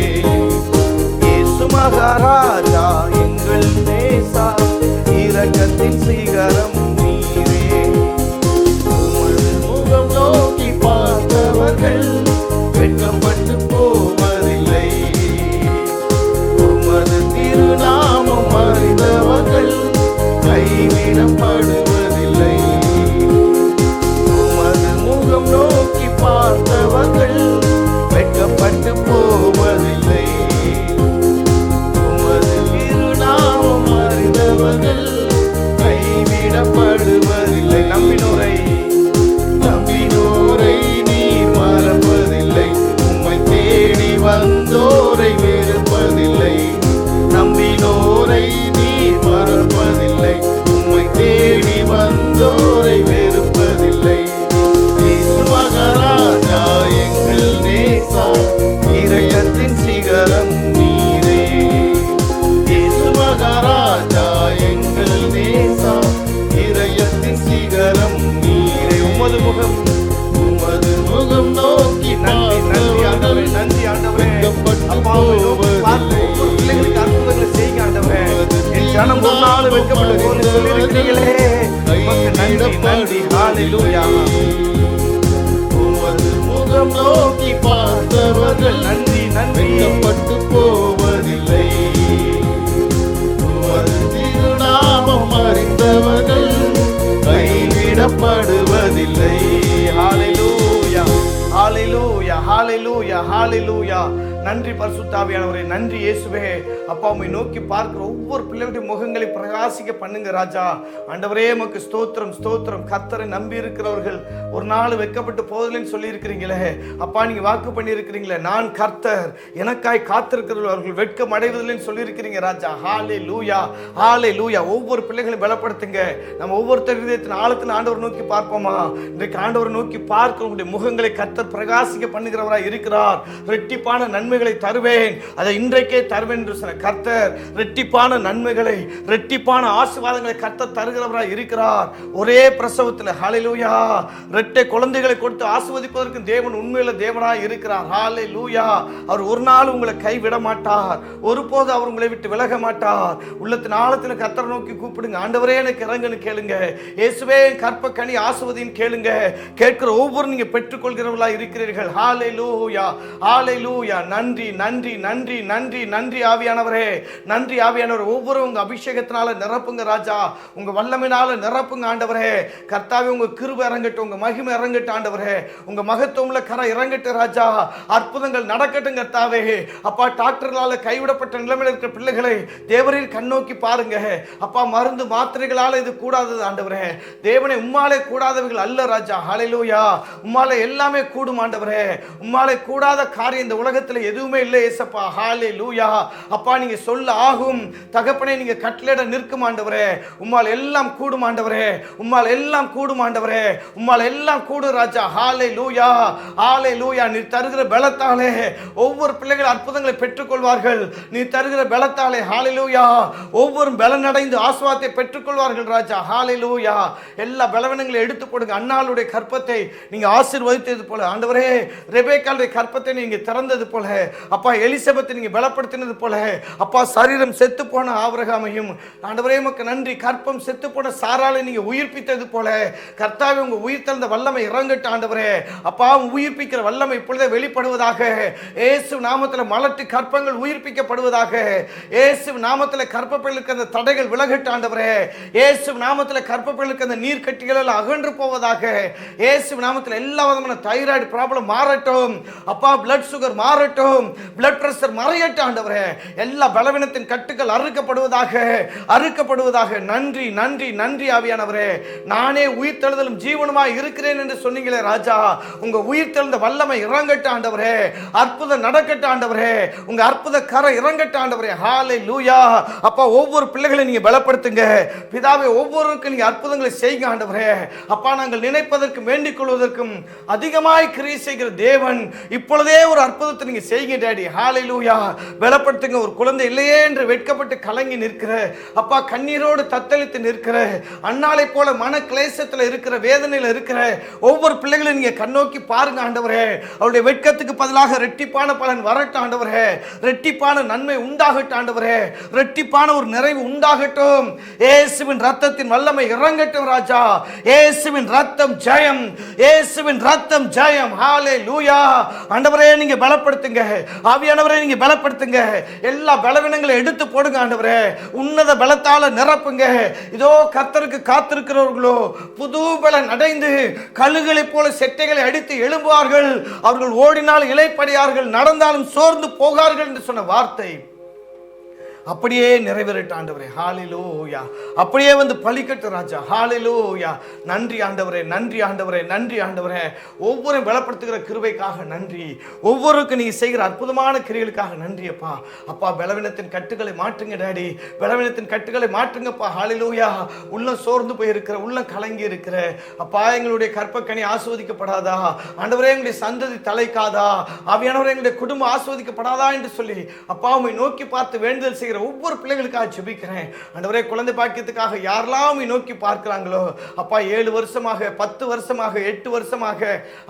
இயேசு மகாராஜா எங்கள் நேசா, இரக்கத்தின் சிகரம் நீரே. உமது முகம் நோக்கி பார்த்தவர்கள் வெட்கப்பட்டு போவதில்லை. உமது திருநாமம் அறிந்தவர்கள் கைவிடப்படுவதில்லை. உமது முகம் நோக்கி பார்த்தவர்கள் வெட்கப்பட்டு போவதில்லை. உமது திருநாமம் அறிந்தவர்கள் கைவிடப்படுவதில்லை. நம்பினோரை நீர் மறப்பதில்லை. உம்மை தேடி வந்தோரை வெறுப்பதில்லை. நம்பினோரை நீர் மறப்பதில்லை. உம்மை தேடி வந்தோரை வெறுப்பதில்லை. இயேசு மகாராஜா எங்கள் நேசா, இதயத்தின் சிகரம் நீரே. இயேசு மகாராஜா எங்கள் நேசா, இதயத்தின் சிகரம் நீரே. உமது முகம் நோக்கி நன்றி ஆண்டவரே, நன்றி ஆண்டவரே. அப்பாவை நோக்கி பார்த்து ஒவ்வொரு பிள்ளைகளுக்கு அற்புதங்களை செய்யுங்க ஆண்டவரே. என் ஜனம் ஒரு நாள் வெட்கப்பட்டு போன்னு சொல்லியிருக்கிறீங்களே, உமக்கு நன்றி நன்றி. ஹல்லேலூயா. உமது முகம் நோக்கி பார்த்தவர்கள் நன்றி நன்றி. வெட்கப்பட்டு போவதில்லை. உமது திருநாமம் அறிந்தவர்கள் கைவிடப்படுவதில்லை. ஹல்லேலூயா, ஹல்லேலூயா, ஹல்லேலூயா, ஹல்லேலூயா. நன்றி பரிசுத்த ஆவியானவரே, நன்றி இயேசுவே. அப்பா உம்மை நோக்கி பார்க்கிற ஒவ்வொரு பிள்ளைகளுடைய முகங்களை பிரகாசிக்க பண்ணுங்க ராஜா. ஆண்டவரே உமக்கு ஸ்தோத்திரம் ஸ்தோத்திரம். கர்த்தரை நம்பி இருக்கிறவர்கள் ஒரு நாள் வெட்கப்பட்டு போவதில்லைன்னு சொல்லி இருக்கிறீங்களே அப்பா, நீங்க வாக்கு பண்ணி இருக்கிறீங்களே, நான் கர்த்தர் எனக்காய் காத்திருக்கிறவர்கள் வெட்கம் அடைவதில்லைன்னு சொல்லி இருக்கிறீங்க ராஜா. ஹல்லேலூயா, ஹல்லேலூயா. ஒவ்வொரு பிள்ளைகளையும் பலப்படுத்துங்க. நம்ம ஒவ்வொருத்தர் இதயத்தின் ஆழத்தின் ஆண்டவர் நோக்கி பார்ப்போமா? இன்றைக்கு ஆண்டவரை நோக்கி பார்க்கிறவங்களுடைய முகங்களை கர்த்தர் பிரகாசிக்க பண்ணுகிறவராய் இருக்கிறார். ரெட்டிப்பான நன்மைகளை தருவேன், அதை இன்றைக்கே தருவேன் என்று சொன்ன கர்த்தர் ரெட்டிப்பான நன்மைகளை, ரெட்டிப்பான ஆசீர்வாதங்களை கர்த்தர் தருகிறவராய் இருக்கிறார். ஒரே பிரசவத்தில் ஹல்லேலூயா ரெட்டை குழந்தைகளை கொடுத்து ஆசீர்வதிப்பதற்கு தேவன் உண்மையில தேவனாய் இருக்கிறார். ஹல்லேலூயா. அவர் ஒரு நாள் உங்களை கைவிட மாட்டார், ஒருபோது அவர் உங்களை விட்டு விலக மாட்டார். உள்ளத்தின் ஆழத்தில் கர்த்தரை நோக்கி கூப்பிடுங்க. ஆண்டவரே எனக்கு இறங்குன்னு கேளுங்க. இயேசுவே கற்ப கனி ஆசீர்வதின்னு கேளுங்க. கேட்கிற ஒவ்வொரு நீங்க பெற்றுக்கொள்கிறவர்களாய் இருக்கிறீர்கள். ஹல்லேலூயா, ஹல்லேலூயா. நன்றி நன்றி நன்றி நன்றி நன்றி ஆவியானவரே, நன்றி ஆவியானவர். ஒவ்வொரு உங்க அபிஷேகத்தினால நிரப்புங்க ராஜா, உங்க வல்லமையினால நிரப்புங்க ஆண்டவரே. கர்த்தாவே உங்க கிருபை இறங்கட்டும், உங்க மகிமை இறங்கட்டும் ஆண்டவரே. உங்க மகத்துவம்ல கரை இறங்கட்டும் ராஜா. அற்புதங்கள் நடக்கட்டும் கர்த்தாவே. அப்பா டாக்டர்களால கைவிடப்பட்ட நிலைமையில் இருக்கிற பிள்ளைகளை தேவரில் கண்ணோக்கி பாருங்க அப்பா. மருந்து மாத்திரைகளால இது கூடாதது ஆண்டவரே. தேவனை உம்மாலே கூடாதவர்கள் அல்ல ராஜா. ஹல்லேலூயா. உம்மாலே எல்லாமே கூடும் ஆண்டவரே. உம்மாலே கூடாத காரியம் இந்த உலகத்தில் எதுவுமே இல்லை ஏசப்பா. ஹல்லேலூயா. அப்பா நீங்க சொல்ல ஆகும் தகப்பனே, நீங்க கட்டளையிட நிற்கும் ஆண்டவரே. உம்மால் எல்லாம் கூடும் ஆண்டவரே. உம்மால் எல்லாம் கூடும் ஆண்டவரே. உம்மால் எல்லாம் கூடும் ராஜா. ஹல்லேலூயா, ஹல்லேலூயா. நீ தருகிற பலத்தாலே ஒவ்வொரு பிள்ளைகள் அற்புதங்களை பெற்றுக்கொள்வார்கள். நீ தருகிற பலத்தாலே ஹல்லேலூயா ஒவ்வொரு பலனடைந்து ஆசீர்வாதத்தை பெற்றுக்கொள்வார்கள் ராஜா. ஹல்லேலூயா. எல்லா பலவீனங்களை எடுத்து போடுங்க. அன்னாளுடைய கற்பத்தை நீங்க ஆசீர்வதித்தது போல ஆண்டவரே, ரெபேக்காளுடைய கற்பத்தை நீங்க திறந்தது போல அப்பா, எலிசபெத்தை நீங்க பலப்படுத்தினது போல அப்பா, சரீரம் செத்து போன ஆபிரகாமையும் ஆண்டவரே உமக்கு நன்றி. கற்பம் செத்து போன சாராளை நீங்க உயிர்ப்பித்தது போல கர்த்தாவே உங்க உயிர் தந்த வல்லமை இறங்கட்டும் ஆண்டவரே. அப்பா உயிர்ப்பிக்கிற வல்லமை இப்பொழுதே வெளிப்படுவதாக. இயேசு நாமத்தில் மலட்டு கற்பங்கள் உயிர்ப்பிக்கப்படுவதாக. இயேசு நாமத்தில் கற்பப்பைகளுக்கு அந்த தடைகள் விலகட்டும் ஆண்டவரே. இயேசு நாமத்தில் கற்பப்பைகளுக்கு அந்த நீர் கட்டிகள் எல்லாம் அகன்று போவதாக. இயேசு நாமத்தில் எல்லா விதமான தைராய்டு ப்ராப்ளம் மாறட்டும் அப்பா. பிளட் சுகர் மாறட்டும், பிளட் பிரஷர் மறையட்டும் ஆண்டவரே. எல்லா பலவீனத்தின் கட்டுகள் அறுக்கப்படுவதாக, அறுக்கப்படுவதாக. நன்றி நன்றி நன்றி ஆவியானவரே. நானே உயிர் தெழுதலும் ஜீவனுமாய் இருக்கிறேன் என்று சொன்னீங்களே ராஜா. உங்க உயிர் தெழுந்த வல்லமை இறங்கட்டும் ஆண்டவரே. அற்புதம் நடக்கட்டும் ஆண்டவரே. உங்க அற்புத கரை இறங்கட்டும் ஆண்டவரே. ஹல்லேலூயா. அப்பா ஒவ்வொரு பிள்ளைகளை நீங்க பலப்படுத்துங்க பிதாவே. ஒவ்வொருவருக்கும் நீங்க அற்புதங்களை செய்யுங்க ஆண்டவரே. அப்பா நாங்கள் நினைப்பதற்கும் வேண்டிக் கொள்வதற்கும் அதிகமாய் கிரியை செய்கிற தேவன் இப்பொழுதே ஒரு அற்புதத்தை அற்புதத்தை நீங்க செய்யுங்க டாடி. ஹalleluya. பலப்படுத்துங்க. ஒரு குழந்தை இல்லையே என்று வெட்கப்பட்டு கலங்கி நிற்கிற அப்பா, கண்ணீரோடு தத்தளித்து நிற்கிற, அன்னாலை போல மன கிளேசத்தில் இருக்கிற, வேதனையில் இருக்கிற ஒவ்வொரு பிள்ளைகளையும் நீங்க கண்ணோக்கி பாருங்க ஆண்டவரே. அவருடைய வெட்கத்துக்கு பதிலாக ரெட்டிப்பான பலன் வரட்டும் ஆண்டவரே. ரெட்டிப்பான நன்மை உண்டாகட்டும் ஆண்டவரே. ரெட்டிப்பான ஒரு நிறைவு உண்டாகட்டும். இயேசுவின் ரத்தத்தின் வல்லமை இறங்கட்டும் ராஜா. இயேசுவின் ரத்தம் ஜெயம். இயேசுவின் ரத்தம் ஜெயம். ஹalleluya. ஆண்டவரே நீங்க பலப்படுத்துங்க. ஆவியானவரே நீங்க பலப்படுத்துங்க. எல்லா பலவீனங்களை எடுத்து போடுங்க ஆண்டவரே. உன்னத பலத்தால நிரப்புங்க. இதோ கர்த்தருக்கு காத்திருக்கிறவர்களோ புது பலன் அடைந்து கழுகுகளை போல செட்டைகளை அடித்து எழும்புவார்கள். அவர்கள் ஓடினால் இளைப்படையார்கள், நடந்தாலும் சோர்ந்து போகார்கள் என்று சொன்ன வார்த்தை அப்படியே நிறைவேறட்ட ஆண்டவரே. ஹalleluya. அப்படியே வந்து பலிக்கட்டு ராஜா. ஹalleluya. நன்றி ஆண்டவரே, நன்றி ஆண்டவரே, நன்றி ஆண்டவரே. ஒவ்வொரு பலப்படுத்துகிற கிருபைக்காக நன்றி. ஒவ்வொருக்கும் நீங்க செய்கிற அற்புதமான கிரியைகளுக்காக நன்றி அப்பா. அப்பா, பலவீனத்தின் கட்டுகளை மாற்றுங்க டாடி. பலவீனத்தின் கட்டுகளை மாற்றுங்கப்பா. ஹalleluya. உள்ளம் சோர்ந்து போயிருக்கிற, உள்ளம் கலங்கி இருக்கிற அப்பா, எங்களுடைய கற்பக்கனி ஆஸ்வதிக்கப்படாதா ஆண்டவரே, எங்களுடைய சந்ததி தலைக்காதா ஆவியானவரே, எங்களுடைய குடும்பம் ஆஸ்வதிக்கப்படாதா என்று சொல்லி அப்பா உம்மை நோக்கி பார்த்து வேண்டுதல் செய்கிற ஒவ்வொரு பிள்ளைகளுக்காக ஜெபிக்கிறேன் ஆண்டவரே. குழந்தை பாக்கியத்துக்காக யாரெல்லாம் நோக்கி பார்க்கிறாங்களோ அப்பா, 7 வருஷமாக, 10 வருஷமாக, 8 வருஷமாக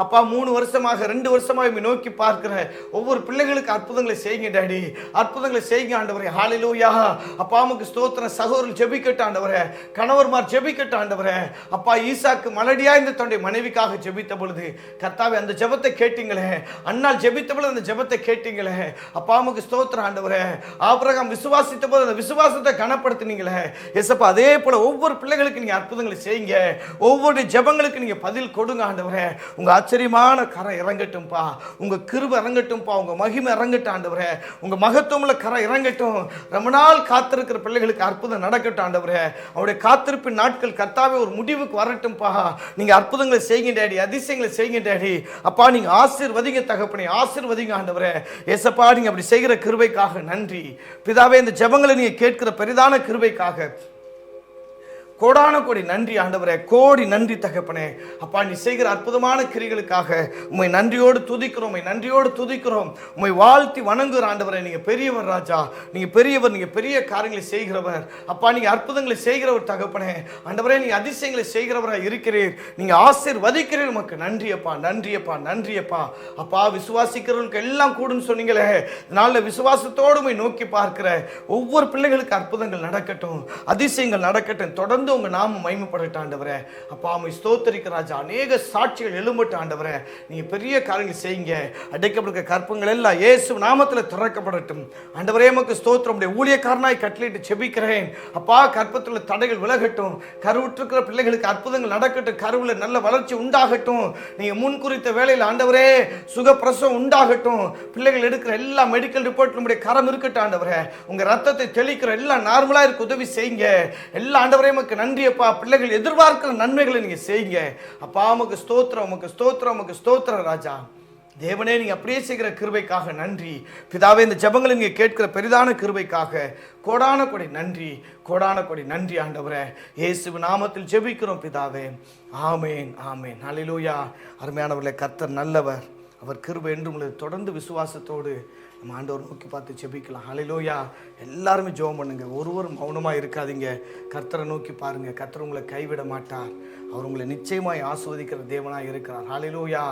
அப்பா, 3 வருஷமாக, 2 வருஷமாக நோக்கி பார்க்கிற ஒவ்வொரு பிள்ளைகளுக்கு அற்புதங்களை செய்யுங்க டாடி. அற்புதங்களை செய்யுங்க ஆண்டவரே. ஹalleluya. அப்பா உமக்கு ஸ்தோத்திரம். சகோதரர்கள் ஜெபிக்கட்டும் ஆண்டவரே. கணவர்மார் ஜெபிக்கட்டும் ஆண்டவரே. அப்பா, ஈசாக்கு மலடியா இந்த தன்னுடைய மனைவிக்காக ஜெபித்த பொழுது கர்த்தாவே அந்த ஜெபத்தை கேட்டீங்களே. அன்னாள் ஜெபித்த பொழுது அந்த ஜெபத்தை கேட்டீங்களே. அப்பா உமக்கு ஸ்தோத்திரம் ஆண்டவரே. ஆபிரகாம் விசுவாசித்த போது அந்த விசுவாசத்தை கனப்படுத்தினீங்களே ஏசப்பா. அதே போல ஒவ்வொரு பிள்ளைகளுக்கு நீங்க அற்புதங்களை செய்யுங்க. ஒவ்வொரு ஜெபங்களுக்கு நீங்க பதில் கொடுங்க ஆண்டவரே. உங்க ஆச்சரியமான கரம் இறங்கட்டும்பா. உங்க கிருபை இறங்கட்டும்பா. உங்க மகிமை இறங்கட்டும் ஆண்டவரே. உங்க மகத்துவமுள்ள கரம் இறங்கட்டும். ரொம்ப நாள் காத்திருக்கிற பிள்ளைகளுக்கு அற்புதம் நடக்கட்டும் ஆண்டவரே. அவருடைய காத்திருப்பின் நாட்கள் கர்த்தாவே ஒரு முடிவுக்கு வரட்டும்பா. நீங்க அற்புதங்களை செய்யுங்க டாடி. அதிசயங்களை செய்யுங்க டாடி. அப்பா, நீங்க ஆசீர்வதிங்க தகப்பனே. ஆசீர்வதிங்க ஆண்டவரே. ஏசப்பா, நீங்க அப்படி செய்கிற கிருபைக்காக நன்றி பிதாவே. இந்த ஜெபங்களை நீங்க கேட்கிற பெரிதான கிருபைக்காக கோடான கோடி நன்றி ஆண்டவரே. கோடி நன்றி தகப்பனே. அப்பா, நீ செய்கிற அற்புதமான கிரிகளுக்காக உம்மை நன்றியோடு துதிக்கிறோம். உம்மை நன்றியோடு துதிக்கிறோம். உம்மை வாழ்த்தி வணங்குகிற ஆண்டவரே. நீங்க பெரியவர் ராஜா. நீங்க பெரியவர். நீங்க பெரிய காரியங்களை செய்கிறவர் அப்பா. நீங்க அற்புதங்களை செய்கிறவர் தகப்பனே. ஆண்டவரே, நீங்க அதிசயங்களை செய்கிறவராக இருக்கிறீர். நீங்க ஆசீர்வதிக்கிறீர். உமக்கு நன்றி அப்பா. நன்றி அப்பா. நன்றி அப்பா. அப்பா, விசுவாசிக்கிறவர்களுக்கு எல்லாம் கூடுன்னு சொன்னீங்களே. இதனால விசுவாசத்தோடு உம்மை நோக்கி பார்க்கிற ஒவ்வொரு பிள்ளைகளுக்கு அற்புதங்கள் நடக்கட்டும். அதிசயங்கள் நடக்கட்டும். தொடர்ந்து உங்க நாமம் மகிமைப்படட்டும் ஆண்டவரே. அப்பா, உம்மை ஸ்தோத்திரிக்கிற ராஜா. அநேக சாட்சிகள் எழும்பட்டும் ஆண்டவரே. நீங்க பெரிய காரியங்கள் செய்யுங்க. அடைக்கப்பட்ட கற்பங்கள் எல்லாம் இயேசு நாமத்தில் திறக்கப்படட்டும் ஆண்டவரே. உமக்கு ஸ்தோத்திரம். உடைய ஊழியக்காரனாய் கட்டளையிட்டு ஜெபிக்கிறேன் அப்பா. கற்பத்தில் தடைகள் விலகட்டும். கருவுற்றிருக்கிற பிள்ளைகளுக்கு அற்புதங்கள் நடக்கட்டும். கருவில் நல்ல வளர்ச்சி உண்டாகட்டும். நீங்க முன் குறித்த வேளையில் ஆண்டவரே சுகப்பிரசவம் உண்டாகட்டும். பிள்ளைகள் எடுக்கிற எல்லா மெடிக்கல் ரிப்போர்ட் நம்முடைய கரம் இருக்கட்டும் ஆண்டவரே. உங்க ரத்தத்தை தெளிக்கிற எல்லாம் நார்மலா இருக்க உதவி செய்யுங்க. எல்லா ஆண்டவரே உமக்கு நன்றி அப்பா. பிள்ளைகள் எதிர்பார்க்கிற நன்மைகளை நீங்க செய்யுங்க அப்பா. உமக்கு ஸ்தோத்திரம். உமக்கு ஸ்தோத்திரம். உமக்கு ஸ்தோத்திரம் ராஜா. தேவனே, நீங்க அப்படியே செய்கிற கிருபைக்காக நன்றி பிதாவே. இந்த ஜெபங்களை நீங்க கேட்கிற பெரிதான கிருபைக்காக கோடான கொடி நன்றி. கோடான கொடி நன்றி ஆண்டவரே. இயேசுவின் நாமத்தில் ஜெபிக்கிறோம் பிதாவே. ஆமேன். ஆமேன். ஹல்லேலூயா. அருமையானவர்களே, கர்த்தர் நல்லவர். அவர் கிருபை என்றும் உள்ளது. தொடர்ந்து விசுவாசத்தோடு நம்ம ஆண்டவர் நோக்கி பார்த்து ஜெபிக்கலாம். ஹல்லேலூயா. எல்லாருமே ஜெபம் பண்ணுங்க. ஒருவரும் மௌனமாக இருக்காதீங்க. கர்த்தரை நோக்கி பாருங்க. கர்த்தர் உங்களை கைவிட மாட்டார். அவர் உங்களை நிச்சயமாய் ஆசீர்வதிக்கிற தேவனாக இருக்கிறார். ஹல்லேலூயா.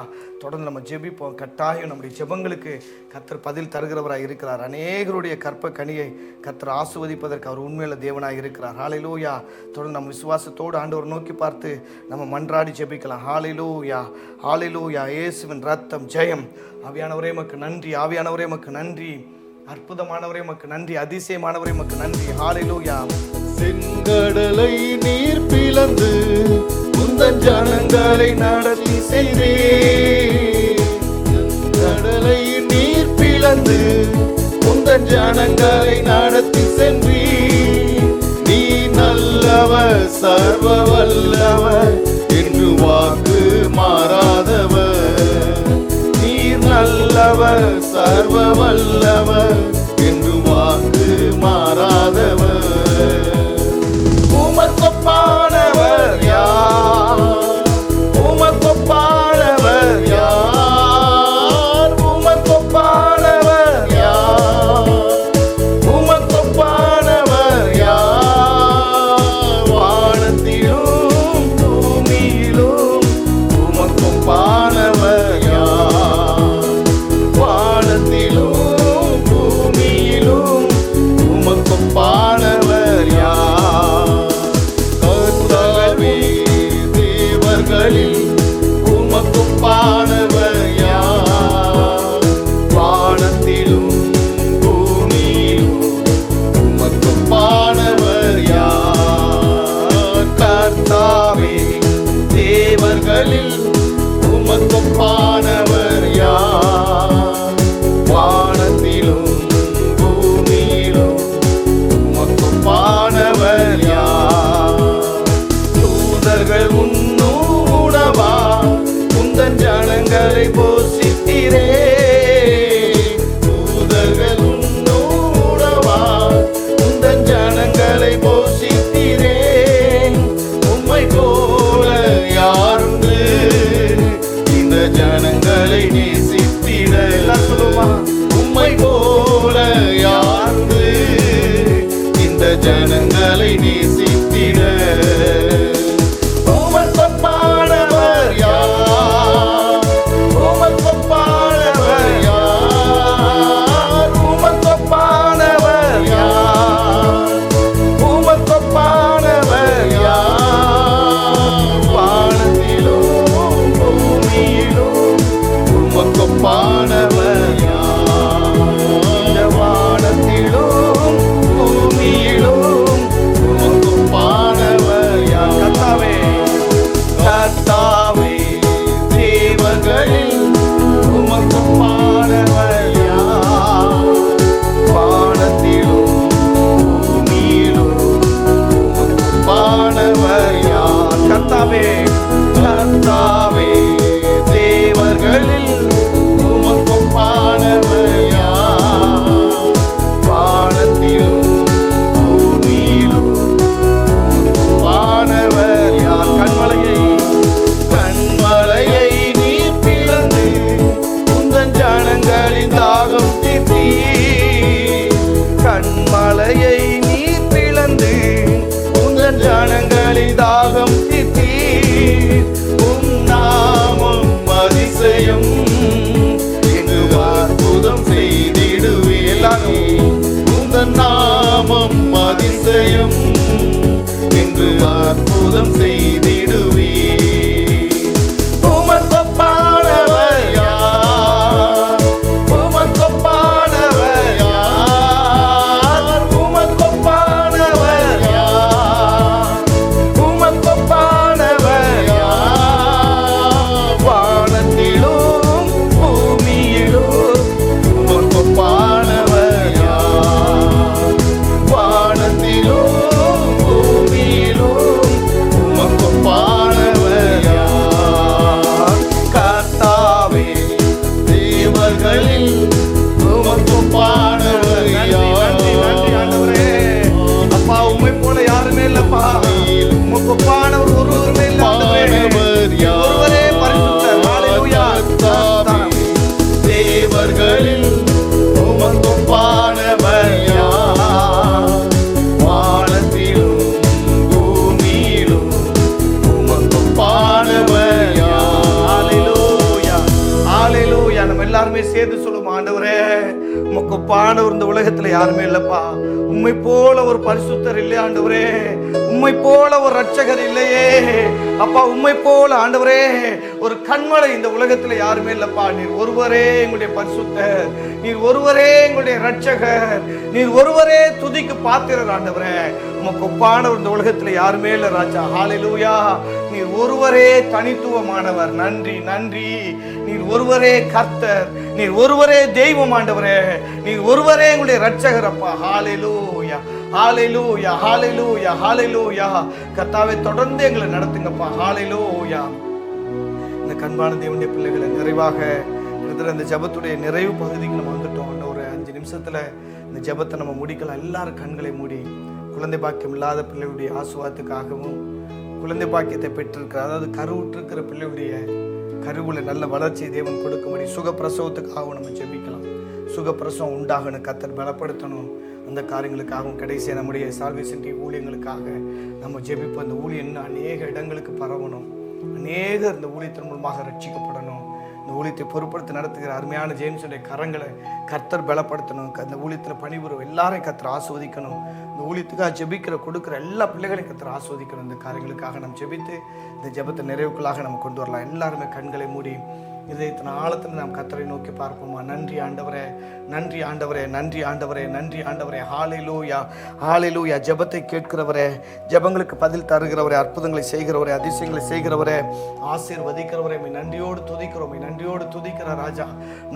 தொடர்ந்து நம்ம ஜெபிப்போம். கட்டாயம் நம்முடைய ஜெபங்களுக்கு கர்த்தர் பதில் தருகிறவராக இருக்கிறார். அநேகருடைய கற்ப கனியை கர்த்தர் ஆசீர்வதிப்பதற்கு அவர் உண்மையில தேவனாக இருக்கிறார். ஹல்லேலூயா. தொடர்ந்து நம்ம விசுவாசத்தோடு ஆண்டவர் நோக்கி பார்த்து நம்ம மன்றாடி ஜெபிக்கலாம். ஹல்லேலூயா. ஹல்லேலூயா. இயேசுவின் ரத்தம் ஜெயம். ஆவியானவரே உமக்கு நன்றி. ஆவியானவரே உமக்கு நன்றி. அற்புதமானவரே உமக்கு நன்றி. அதிசயமானவரே உமக்கு நன்றி. ஹல்லேலூயா. செங்கடலை நீர் பிளந்து உந்தன் ஜனங்களை நடத்தி சென்றீர். கடலை நீர் பிளந்து உந்தன் ஜனங்களை நடத்தி சென்றீர். நீ நல்லவர், சர்வ வல்லவர், என்று வாக்கு மாறாதவர். நீர் நல்லவர், சர்வ வல்லவர், என்று வாக்கு மாறாதவர். உமக்கொப்பானவர் யார்? உமக்கொப்பானவர் யார்? உமக்கொப்பானவர் ஜனங்களை நேசித்திட. உமக்கொப்பானவர் யார்? உமக்கொப்பானவர் யார்? உமக்கொப்பானவர் யார்? உமக்கொப்பானவர் யார்? வானத்திலும் பூமியிலும் உமக்கொப்பானவர் யார்? இந்த வானத்திலும் பூமியிலும் உமக்கொப்பானவர் யார்? கர்த்தாவே, கர்த்தாவே, தேவர்களில் உமக்கொப்பானவர் யார்? வானத்திலும் பூமியிலும் உமக்கொப்பானவர் யார்? கர்த்தாவே, கர்த்தாவே, தேவர்களில் உமக்கொப்பானவர் யார்? வானத்திலும் பூமியிலும் உமக்கொப்பானவர் யார்? கண்மலையை நீர் பிளந்து உந்தன் ஜனங்களின் தாகம் தீர்த்தீர். கண்மலையை நீர் பிளந்து உந்தன் ஜனங்களின் தாகம் தீர்த்தீர். உம் நாமம் அதிசயம் என்று அற்புதம் செய்திடுவே. எல்லாரும் உந்தன் நாமம் அதிசயம் என்று அற்புதம் செய்திடுவே. உமக்கொப்பானவர் யார்? உமக்கொப்பானவர் யார்? உமக்கொப்பானவர் யார்? உமக்கொப்பானவர் யார்? வானத்திலும் பூமியிலும் உமக்கொப்பானவர் யார்? வானத்திலும் பூமியிலும் உமக்கொப்பானவர் யார்? கர்த்தாவே, தேவர்களில் உமக்கொப்பானவர் யார்? அப்பா, உம்மை போல யாருமே இல்லப்பா. உமக்கொப்பானவர் ஒருவருமே இல்லை ஆண்டவரே. ஒருவரே பரிசுத்தர். ஹல்லேலூயா. தேவர்களில் உமக்கொப்பானவர் யார்? வானத்திலும் பூமியிலும் உமக்கொப்பானவர் யார்? ஹல்லேலூயா, ஹல்லேலூயா. நம்ம எல்லாருமே சேர்ந்து சொல்லுவோம், ஆண்டவரே, உமக்கொப்பானவர் இந்த உலகத்துல யாருமே இல்லப்பா. உம்மை போல ஒரு பரிசுத்தர் இல்லை ஆண்டவரே. உம்மை போல ஒரு ரட்சகர் இல்லையே அப்பா. உம்மை போல ஆண்டவரே ஒரு கண்மலை இந்த உலகத்துல யாருமே இல்லப்பா. நீர் ஒருவரே எங்களுடைய பரிசுத்தர். நீர் ஒருவரே எங்களுடைய ரட்சகர். நீர் ஒருவரே துதிக்கு பாத்திரர் ஆண்டவரே. உமக்கொப்பானவர் இந்த உலகத்துல யாருமே இல்லை ராஜா. ஹல்லேலூயா. நீர் ஒருவரே தனித்துவமானவர். நன்றி, நன்றி. நீர் ஒருவரே கர்த்தர். நீர் ஒருவரே தெய்வம் ஆண்டவரே. நீர் ஒருவரே எங்களுடைய ரட்சகர் அப்பா. ஹல்லேலூயா, ஹல்லேலூயா, ஹல்லேலூயா, ஹல்லேலூயா. கர்த்தாவே, தொடர்ந்து எங்களை நடத்துங்கப்பா. ஹல்லேலூயா. இந்த கண்பான தேவனுடைய பிள்ளைகளை நிறைவாக இந்த ஜெபத்துடைய நிறைவு பகுதிக்கு நம்ம வந்துட்டோம். இன்னும் ஒரு 5 நிமிஷத்துல இந்த ஜெபத்தை நம்ம முடிக்கலாம். எல்லாரும் கண்களை மூடி குழந்தை பாக்கியம் இல்லாத பிள்ளைகளுடைய ஆசீர்வாதத்துக்காகவும், குழந்தை பாக்கியத்தை பெற்றிருக்கிற, அதாவது கருவுற்றிருக்கிற பிள்ளையுடைய கருவுல நல்ல வளர்ச்சி தேவன் கொடுக்கும்படி சுகப்பிரசவத்துக்காகவும் நம்ம ஜெபிக்கலாம். சுகப்பிரசவம் உண்டாகணும், கர்த்தர் பலப்படுத்தணும். அந்த காரியங்களுக்காகவும் கடைசியாக நம்முடைய சால்வேஷன் டிவி ஊழியங்களுக்காக நம்ம ஜெபிப்போம். அந்த ஊழியம் இன்னும் அநேக இடங்களுக்கு பரவணும். அநேகர் இந்த ஊழியத்தின் மூலமாக ரட்சிக்கப்படணும். இந்த ஊழியத்தை பொறுப்படுத்தி நடத்துகிற அருமையான ஜேம்ஸுடைய கரங்களை கர்த்தர் பலப்படுத்தணும். அந்த ஊழியத்தில் பணிபுரியும் எல்லாரையும் கர்த்தர் ஆஸ்வதிக்கணும். இந்த ஊழியத்துக்காக ஜெபிக்கிற கொடுக்குற எல்லா பிள்ளைகளையும் கர்த்தர் ஆஸ்வதிக்கணும். இந்த காரியங்களுக்காக நம்ம ஜெபித்து இந்த ஜெபத்தை நிறைவுக்குள்ளாக நம்ம கொண்டு வரலாம். எல்லாருமே கண்களை மூடி இதயத்தின் ஆழத்தில் நாம் கர்த்தரை நோக்கி பார்ப்போமா. நன்றி ஆண்டவரே, நன்றி ஆண்டவரே, நன்றி ஆண்டவரே, நன்றி ஆண்டவரே. ஹல்லேலூயா, ஹல்லேலூயா. ஜெபத்தை கேட்கிறவரே, ஜெபங்களுக்கு பதில் தருகிறவரே, அற்புதங்களை செய்கிறவரே, அதிசயங்களை செய்கிறவரே, ஆசீர்வதிக்கிறவரே, நன்றியோடு துதிக்கிறோம், நன்றியோடு துதிக்கிற ராஜா.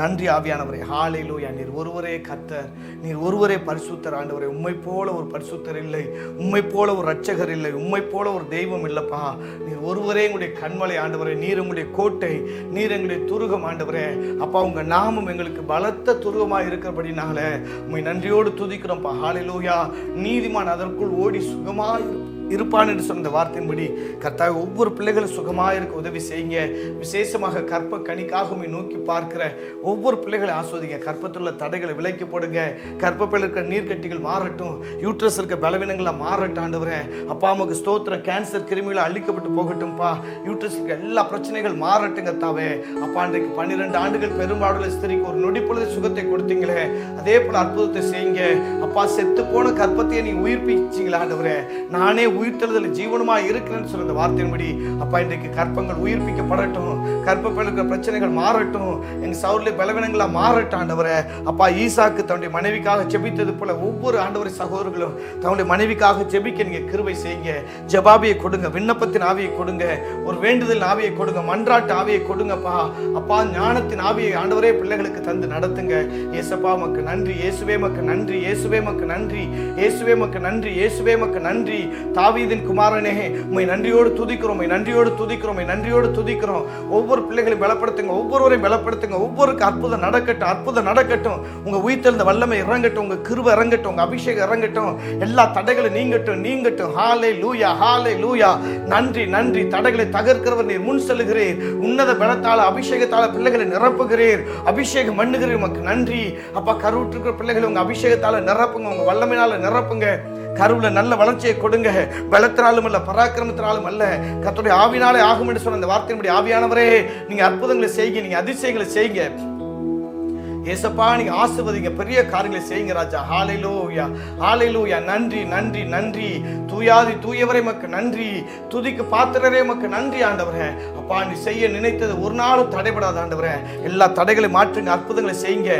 நன்றி ஆவியானவரே. ஹல்லேலூயா. நீர் ஒருவரே கர்த்தர், நீர் ஒருவரே பரிசுத்தர் ஆண்டவரே. உம்மை போல ஒரு பரிசுத்தர் இல்லை, உம்மை போல ஒரு ரட்சகர் இல்லை, உம்மை போல ஒரு தெய்வம் இல்லப்பா. நீர் ஒருவரே எங்களுடைய கண்மலை ஆண்டவரே. நீர் உங்களுடைய கோட்டை, நீர் எங்களுடைய துருகம் ஆண்டவரே. அப்பா, உங்க நாமம் எங்களுக்கு பலத்த துருகமாக இருக்கிறபடினால உம்மை நன்றியோடு துதிக்கிறோம்ப்பா. ஹல்லேலூயா. நீதிமான் அதற்குள் ஓடி சுகமாயிருப்பான். இருப்பான் என்று சொன்ன வார்த்தையின்படி கர்த்தாவே ஒவ்வொரு பிள்ளைகளும் சுகமாக இருக்க உதவி செய்யுங்க. விசேஷமாக கற்ப கனிக்காக நோக்கி பார்க்கிற ஒவ்வொரு பிள்ளைகளை ஆஸ்வதிங்க. கற்பத்துள்ள தடைகளை விலக்கி போடுங்க. கற்பப்பையில் இருக்கிற நீர்க்கட்டிகள் மாறட்டும். யூட்ரஸ் இருக்க பலவீனங்களை மாறட்டும் ஆண்டவரே. அப்பா அம்மாவுக்கு ஸ்தோத்திரம். கேன்சர் கிருமிகளை அழிக்கப்பட்டு போகட்டும்பா. யூட்ரஸ் இருக்க எல்லா பிரச்சனைகள் மாறட்டும் கர்த்தாவே. அப்பா இன்றைக்கு 12 ஆண்டுகள் பெரும்பாடுள்ள ஸ்திரிக்கு ஒரு நொடி பொழுது சுகத்தை கொடுத்தீங்களே, அதே போல அற்புதத்தை செய்யுங்க. அப்பா செத்து போன கற்பத்தையே நீ உயிர்ப்பிச்சீங்களா ஆண்டவரே. நானே உயிர்த்தெழுதல் ஜீவனமாக இருக்கிறேன்னு சொன்ன வார்த்தையின்படி அப்பா இன்றைக்கு கற்பங்கள் உயிர்ப்பிக்கப்படட்டும். கற்பப்பையில் இருக்கிற பிரச்சனைகள் மாறட்டும். எங்க சவுர்ல பலவீனங்களா மாறட்டும் ஆண்டவரே. அப்பா ஈசாக்கு தன்னுடைய மனைவிக்காக ஜெபித்தது போல ஒவ்வொரு ஆண்டவரை சகோதரர்களும் தன்னுடைய மனைவிக்காக ஜெபிக்க நீங்க கிருபை செய்யுங்க. ஜெபாபியை கொடுங்க, விண்ணப்பத்தின் ஆவியை கொடுங்க, ஒரு வேண்டுதல் ஆவியை கொடுங்க, மன்றாட்டு ஆவியை கொடுங்கப்பா. அப்பா ஞானத்தின் ஆவியை ஆண்டவரே பிள்ளைகளுக்கு தந்து நடத்துங்க. இயேசுப்பா மக்கு நன்றி. இயேசுவே மக்கு நன்றி. இயேசுவே மக்கு நன்றி. இயேசுவே மக்கு நன்றி. இயேசுவே மக்கு நன்றி. தாவீதின் குமாரனே உம்மை நன்றியோடு துதிக்கிறோம். உம்மை நன்றியோடு துதிக்கிறோம். உம்மை நன்றியோடு துதிக்கிறோம். ஒவ்வொரு பிள்ளைகளையும் பலப்படுத்துங்க. ஒவ்வொருவரையும் பலப்படுத்துங்க. ஒவ்வொருக்கு அற்புதம் நடக்கட்டும். அற்புதம் நடக்கட்டும். உங்க உயிர்த்தெழுந்த வல்லமை இறங்கட்டும். உங்க கிருபை இறங்கட்டும். உங்க அபிஷேகம் இறங்கட்டும். எல்லா தடைகளும் நீங்கட்டும். நீங்கட்டும். ஹல்லேலூயா. ஹல்லேலூயா. நன்றி நன்றி. தடைகளை தகர்க்கிறவர் நீர் முன் செல்லுகிறீர். உன்னத பலத்தால அபிஷேகத்தால பிள்ளைகளை நிரப்புகிறீர். அபிஷேகம் பண்ணுகிறீர். உமக்கு நன்றி அப்பா. கருவுற்றிருக்கிற பிள்ளைகளை உங்க அபிஷேகத்தால நிரப்புங்க. உங்க வல்லமையினால நிரப்புங்க. கருவுல நல்ல வளர்ச்சியை கொடுங்க. பலத்தினாலும் அல்ல, பராக்கிரமத்தினாலும் அல்ல, கர்த்தருடைய ஆவினாலே ஆகும் என்று சொன்ன அந்த வார்த்தையின்படி ஆவியானவரே நீங்க அற்புதங்களை செய்யுங்க. நீங்க அதிசயங்களை செய்யுங்க. ஏசப்பா நீங்க ஆசீர்வதிங்க. பெரிய காரியங்களை செய்யுங்க ராஜா. ஹல்லேலூயா. ஹல்லேலூயா. நன்றி நன்றி நன்றி. தூயாதி தூயவரே மக்கு நன்றி. துதிக்கு பாத்திரரே மக்கு நன்றி ஆண்டவரே. அப்பா நீ செய்ய நினைத்தது ஒரு நாளும் தடைபடாத ஆண்டவரே. எல்லா தடைகளை மாற்றுங்க. அற்புதங்களை செய்யுங்க.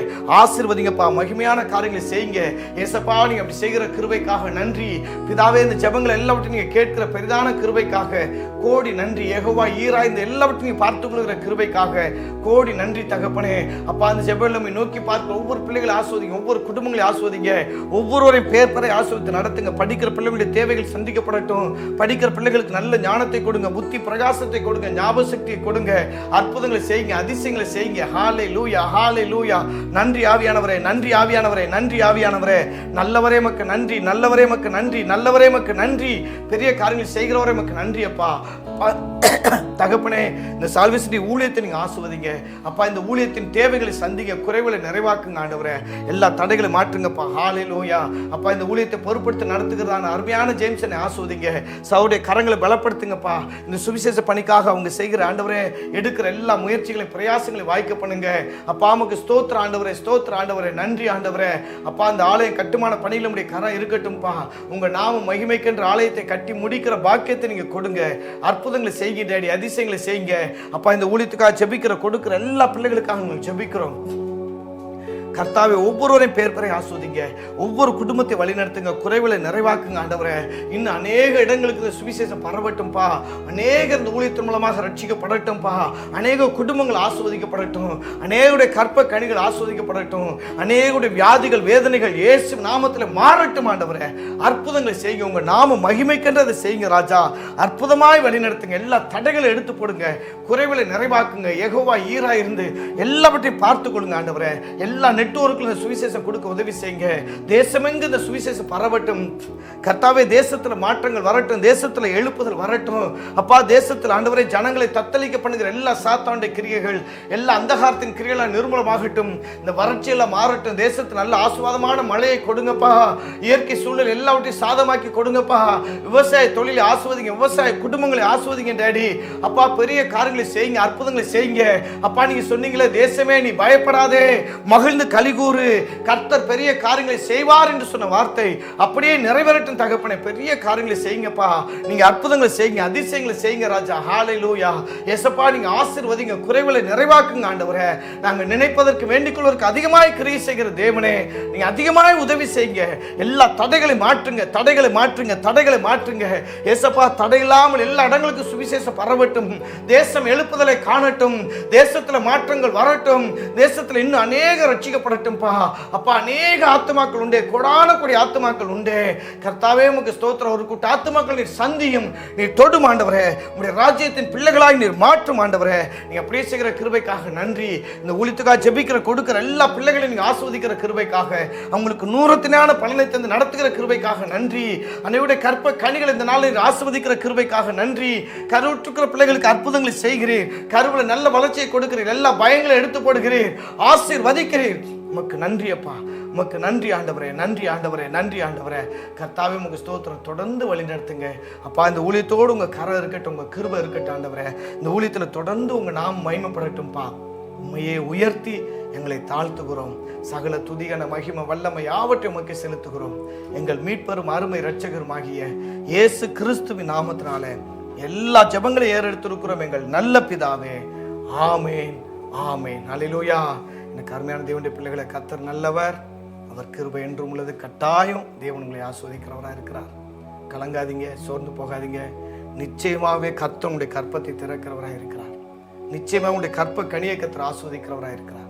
ஆசீர்வதிங்கப்பா. மகிமையான காரியங்களை செய்யுங்க. ஏசப்பா நீங்க அப்படி செய்கிற கிருபைக்காக நன்றி பிதாவே. இந்த ஜெபங்களை எல்லாவற்றையும் நீங்க கேட்கிற பெரிதான கிருபைக்காக கோடி நன்றி. யெகோவா ஈரா இந்த எல்லாவற்றையும் பார்த்துக் கொள்கிற கிருபைக்காக கோடி நன்றி தகப்பனே. அப்பா அந்த ஜெபங்களை நோக்கி பார்க்க ஒவ்வொரு பிள்ளைகளை ஆஸ்வதிங்க. ஒவ்வொரு குடும்பங்களை ஆஸ்வதிங்க. ஒவ்வொருவரையும் பேர் பெற ஆஸ்வதித்து நடத்துங்க. படிக்கிற பிள்ளைகளுடைய தேவைகள் சந்திக்கப்படட்டும். படிக்கிற பிள்ளைகளுக்கு நல்ல ஞானத்தை கொடுங்க. புத்தி பிரகாசத்தை கொடுங்க. ஞாபக சக்தியை கொடுங்க. அற்புதங்களை செய்யுங்க. அதிசயங்களை செய்யுங்க. ஹல்லேலூயா. ஹல்லேலூயா. நன்றி ஆவியானவரே. நன்றி ஆவியானவரே. நன்றி ஆவியானவரே. நல்லவரே மக்கு நன்றி. நல்லவரே மக்கு நன்றி. நல்லவரே மக்கு நன்றி. பெரிய காரியங்கள் செய்கிறவரே மக்கு நன்றி அப்பா. தகப்பனே இந்த சால்வேஷன் ஊழியத்தை நீங்க ஆசீர்வதிங்க அப்பா. இந்த ஊழியத்தின் தேவைகளை சந்திங்க. குறைவுகளை நிறைவாக்குங்க ஆண்டவரே. எல்லா தடைகளை மாற்றுங்கப்பா. ஹல்லேலூயா. அப்பா இந்த ஊழியத்தை பொறுப்படுத்தி நடத்துகிறதான அருமையான ஜேம்ஸனை ஆசீர்வதிங்க. சவுடைய கரங்களை பலப்படுத்துங்கப்பா. இந்த சுவிசேஷ பணிக்காக அவங்க செய்கிற ஆண்டவரே எடுக்கிற எல்லா முயற்சிகளையும் பிரயாசங்களையும் வாய்க்க பண்ணுங்க அப்பா. நமக்கு ஸ்தோத்திர ஆண்டவரே. ஸ்தோத்திர ஆண்டவரே. நன்றி ஆண்டவரே. அப்பா அந்த ஆலயம் கட்டுமான பணியில் நம்முடைய கரம் இருக்கட்டும்பா. உங்க நாம மகிமைக்கின்ற ஆலயத்தை கட்டி முடிக்கிற பாக்கியத்தை நீங்க கொடுங்க. அற்புதங்களை செய்யுங்க டேடி. அதிசயங்களை செய்யுங்க அப்பா. இந்த ஊழியத்துக்காக ஜெபிக்கிற கொடுக்கிற எல்லா பிள்ளைகளுக்காக ஜெபிக்கிறோம் கர்த்தாவே. ஒவ்வொருவரையும் பேர் பெற ஆஸ்வதிங்க. ஒவ்வொரு குடும்பத்தை வழிநடத்துங்க. குறைவுகளை நிறைவாக்குங்க ஆண்டவரே. இன்னும் அநேக இடங்களுக்கு இந்த சுவிசேஷம் பரவட்டும்பா. அநேக இந்த ஊழியத்தின் மூலமாக ரட்சிக்கப்படட்டும்பா. அநேக குடும்பங்கள் ஆஸ்வதிக்கப்படட்டும். அநேகருடைய கற்ப கனிகள் ஆஸ்வதிக்கப்படட்டும். அநேகருடைய வியாதிகள் வேதனைகள் இயேசு நாமத்தில் மாறட்டும் ஆண்டவரே. அற்புதங்களை செய்யுங்க. உங்க நாம மகிமைக்கின்றதை செய்யுங்க ராஜா. அற்புதமாய் வழிநடத்துங்க. எல்லா தடைகளை எடுத்து போடுங்க. குறைவுகளை நிறைவாக்குங்க. யெகோவா ஈரா இருந்து எல்லாவற்றையும் பார்த்து கொள்ளுங்க ஆண்டவரே. எல்லா நெட்வொர்க்ல இந்த சுவிசேஷம் கொடுக்க உதவி செய்யுங்க. தேசமெங்கு இந்த சுவிசேஷம் பரவட்டும் கர்த்தாவே. தேசத்துல மாற்றங்கள் வரட்டும். தேசத்துல எழுப்புதல் வரட்டும் அப்பா. தேசத்தில் ஆண்டவரே ஜனங்களை தத்தளிக்க பண்ணுகிற எல்லா சாத்தானுடைய கிரியைகள் எல்லா அந்தகாரத்தின் கிரியைகள் நிர்மூலமாகட்டும். இந்த வறட்சியெல்லாம் மாறட்டும். தேசத்தில் நல்ல ஆசீர்வாதமான மழையை கொடுங்கப்பா. இயற்கை சூழல் எல்லாவற்றையும் சாதமாக்கி கொடுங்கப்பா. விவசாய தொழிலை ஆஸ்வதிங்க. விவசாய குடும்பங்களை ஆஸ்வதிங்க டேடி அப்பா. பெரிய காரியங்களை செய்யுங்க. அற்புதங்களை செய்யுங்க அப்பா. நீங்க சொன்னீங்களே தேசமே நீ பயப்படாதே மகிழ்ந்து கலிகூறு. கர்த்தர் பெரிய காரியங்களை செய்வார் என்று சொன்ன வார்த்தை அப்படியே நிறைவேறட்டும் தகப்பனே. பெரிய காரியங்களை செய்யுங்கப்பா. நீங்க அற்புதங்களை செய்யுங்க. அதிசயங்களை செய்யுங்க ராஜா. ஹல்லேலூயா. ஏசப்பா நீங்க ஆசீர்வதிங்க. குறைவுகளை நிறைவாக்குங்க ஆண்டவரே. நாங்க நினைப்பதற்கு வேண்டிக் கொள்வதற்கு அதிகமாய் கிரியை செய்கிற தேவனே நீங்க அதிகமாய் உதவி செய்யுங்க. எல்லா தடைகளை மாற்றுங்க. தடைகளை மாற்றுங்க. தடைகளை மாற்றுங்க ஏசப்பா. தடை இல்லாமல் எல்லா இடங்களுக்கும் சுவிசேஷம் பரவட்டும். தேசம் எழுப்புதலை காணட்டும். தேசத்துல மாற்றங்கள் வரட்டும். தேசத்துல இன்னும் அநேக ரட்சிக்க ரட்சிக்கப்படட்டும்பா. அப்பா, அநேக ஆத்துமாக்கள் உண்டு, கொடான கொடி ஆத்துமாக்கள் உண்டு. கர்த்தாவே உமக்கு ஸ்தோத்திரம். ஒரு கூட்ட ஆத்துமாக்கள் நீர் சந்தியும், நீர் தொடும் ஆண்டவரே. உம்முடைய ராஜ்யத்தின் பிள்ளைகளாய் நீர் மாற்றும் ஆண்டவரே. நீங்க அப்படியே செய்கிற கிருபைக்காக நன்றி. இந்த ஊழியத்துக்காக ஜெபிக்கிற கொடுக்கிற எல்லா பிள்ளைகளையும் நீங்க ஆஸ்வதிக்கிற கிருபைக்காக, அவங்களுக்கு நூறத்தினான பலனை தந்து நடத்துகிற கிருபைக்காக நன்றி. அன்னையுடைய கற்ப கனிகள் இந்த நாளில் ஆஸ்வதிக்கிற கிருபைக்காக நன்றி. கருவுற்றுக்கிற பிள்ளைகளுக்கு அற்புதங்களை செய்கிறீர், கருவுல நல்ல வளர்ச்சியை கொடுக்கிறீர், எல்லா பயங்களை எடுத்து போடுகிறீர், ஆசீர்வதிக்கிறீர். உமக்கு நன்றி அப்பா, உமக்கு நன்றி ஆண்டவரே, நன்றி ஆண்டவரே, நன்றி ஆண்டவரே. கர்த்தாவே உங்க ஸ்தோத்திரம். தொடர்ந்து வழி நடத்துங்க அப்பா. இந்த ஊழியத்தோடு உங்க கரம் இருக்கட்டும், உங்க கிருபை இருக்கட்டும் ஆண்டவரே. இந்த ஊழியத்தில் தொடர்ந்து உங்க நாம் மகிமைப்படட்டும்பா. உண்மையே உயர்த்தி எங்களை தாழ்த்துகிறோம். சகல துதிகன மகிமை வல்லமை யாவற்றை உமக்கு செலுத்துகிறோம். எங்கள் மீட்பெரும் அருமை இரட்சகருமாகிய இயேசு கிறிஸ்துவின் நாமத்தினால எல்லா ஜெபங்களையும் ஏறெடுத்திருக்கிறோம் எங்கள் நல்ல பிதாவே. ஆமேன், ஆமேன். அல்லேலூயா. எனக்கு அருமையான தேவனுடைய பிள்ளைகளை, கர்த்தர் நல்லவர், அவர் கிருபை என்றும் உள்ளது. கட்டாயம் தேவன் உங்களை ஆஸ்வதிக்கிறவராக இருக்கிறார். கலங்காதீங்க, சோர்ந்து போகாதீங்க. நிச்சயமாகவே கர்த்தர் உங்களுடைய கற்பத்தை திறக்கிறவராக இருக்கிறார். நிச்சயமாக உங்களுடைய கற்ப கனியை கர்த்தர் ஆஸ்வதிக்கிறவராக இருக்கிறார்.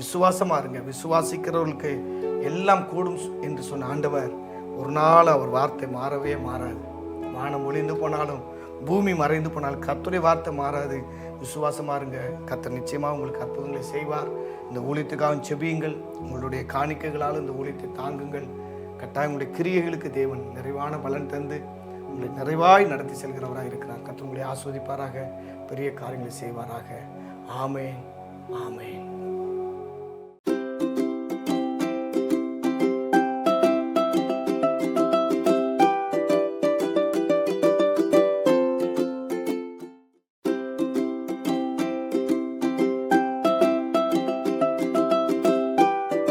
விசுவாசமா இருங்க. விசுவாசிக்கிறவர்களுக்கு எல்லாம் கூடும் என்று சொன்ன ஆண்டவர் ஒரு நாள் அவர் வார்த்தை மாறவே மாறாது. வானம் ஒளிந்து போனாலும் பூமி மறைந்து போனாலும் கர்த்தருடைய வார்த்தை மாறாது. விசுவாசமா இருங்க. கர்த்தர் நிச்சயமாக உங்களுக்கு அற்புதங்களை செய்வார். இந்த ஊழியத்துக்காக செபியுங்கள். உங்களுடைய காணிக்கைகளால் இந்த ஊழியத்தை தாங்குங்கள். கட்டாயம் உங்களுடைய கிரியைகளுக்கு தேவன் நிறைவான பலன் தந்து உங்களை நிறைவாய் நடத்தி செல்கிறவராக இருக்கிறார். கர்த்தர் உங்களை ஆஸ்வதிப்பாராக, பெரிய காரியங்களை செய்வாராக. ஆமேன், ஆமேன்.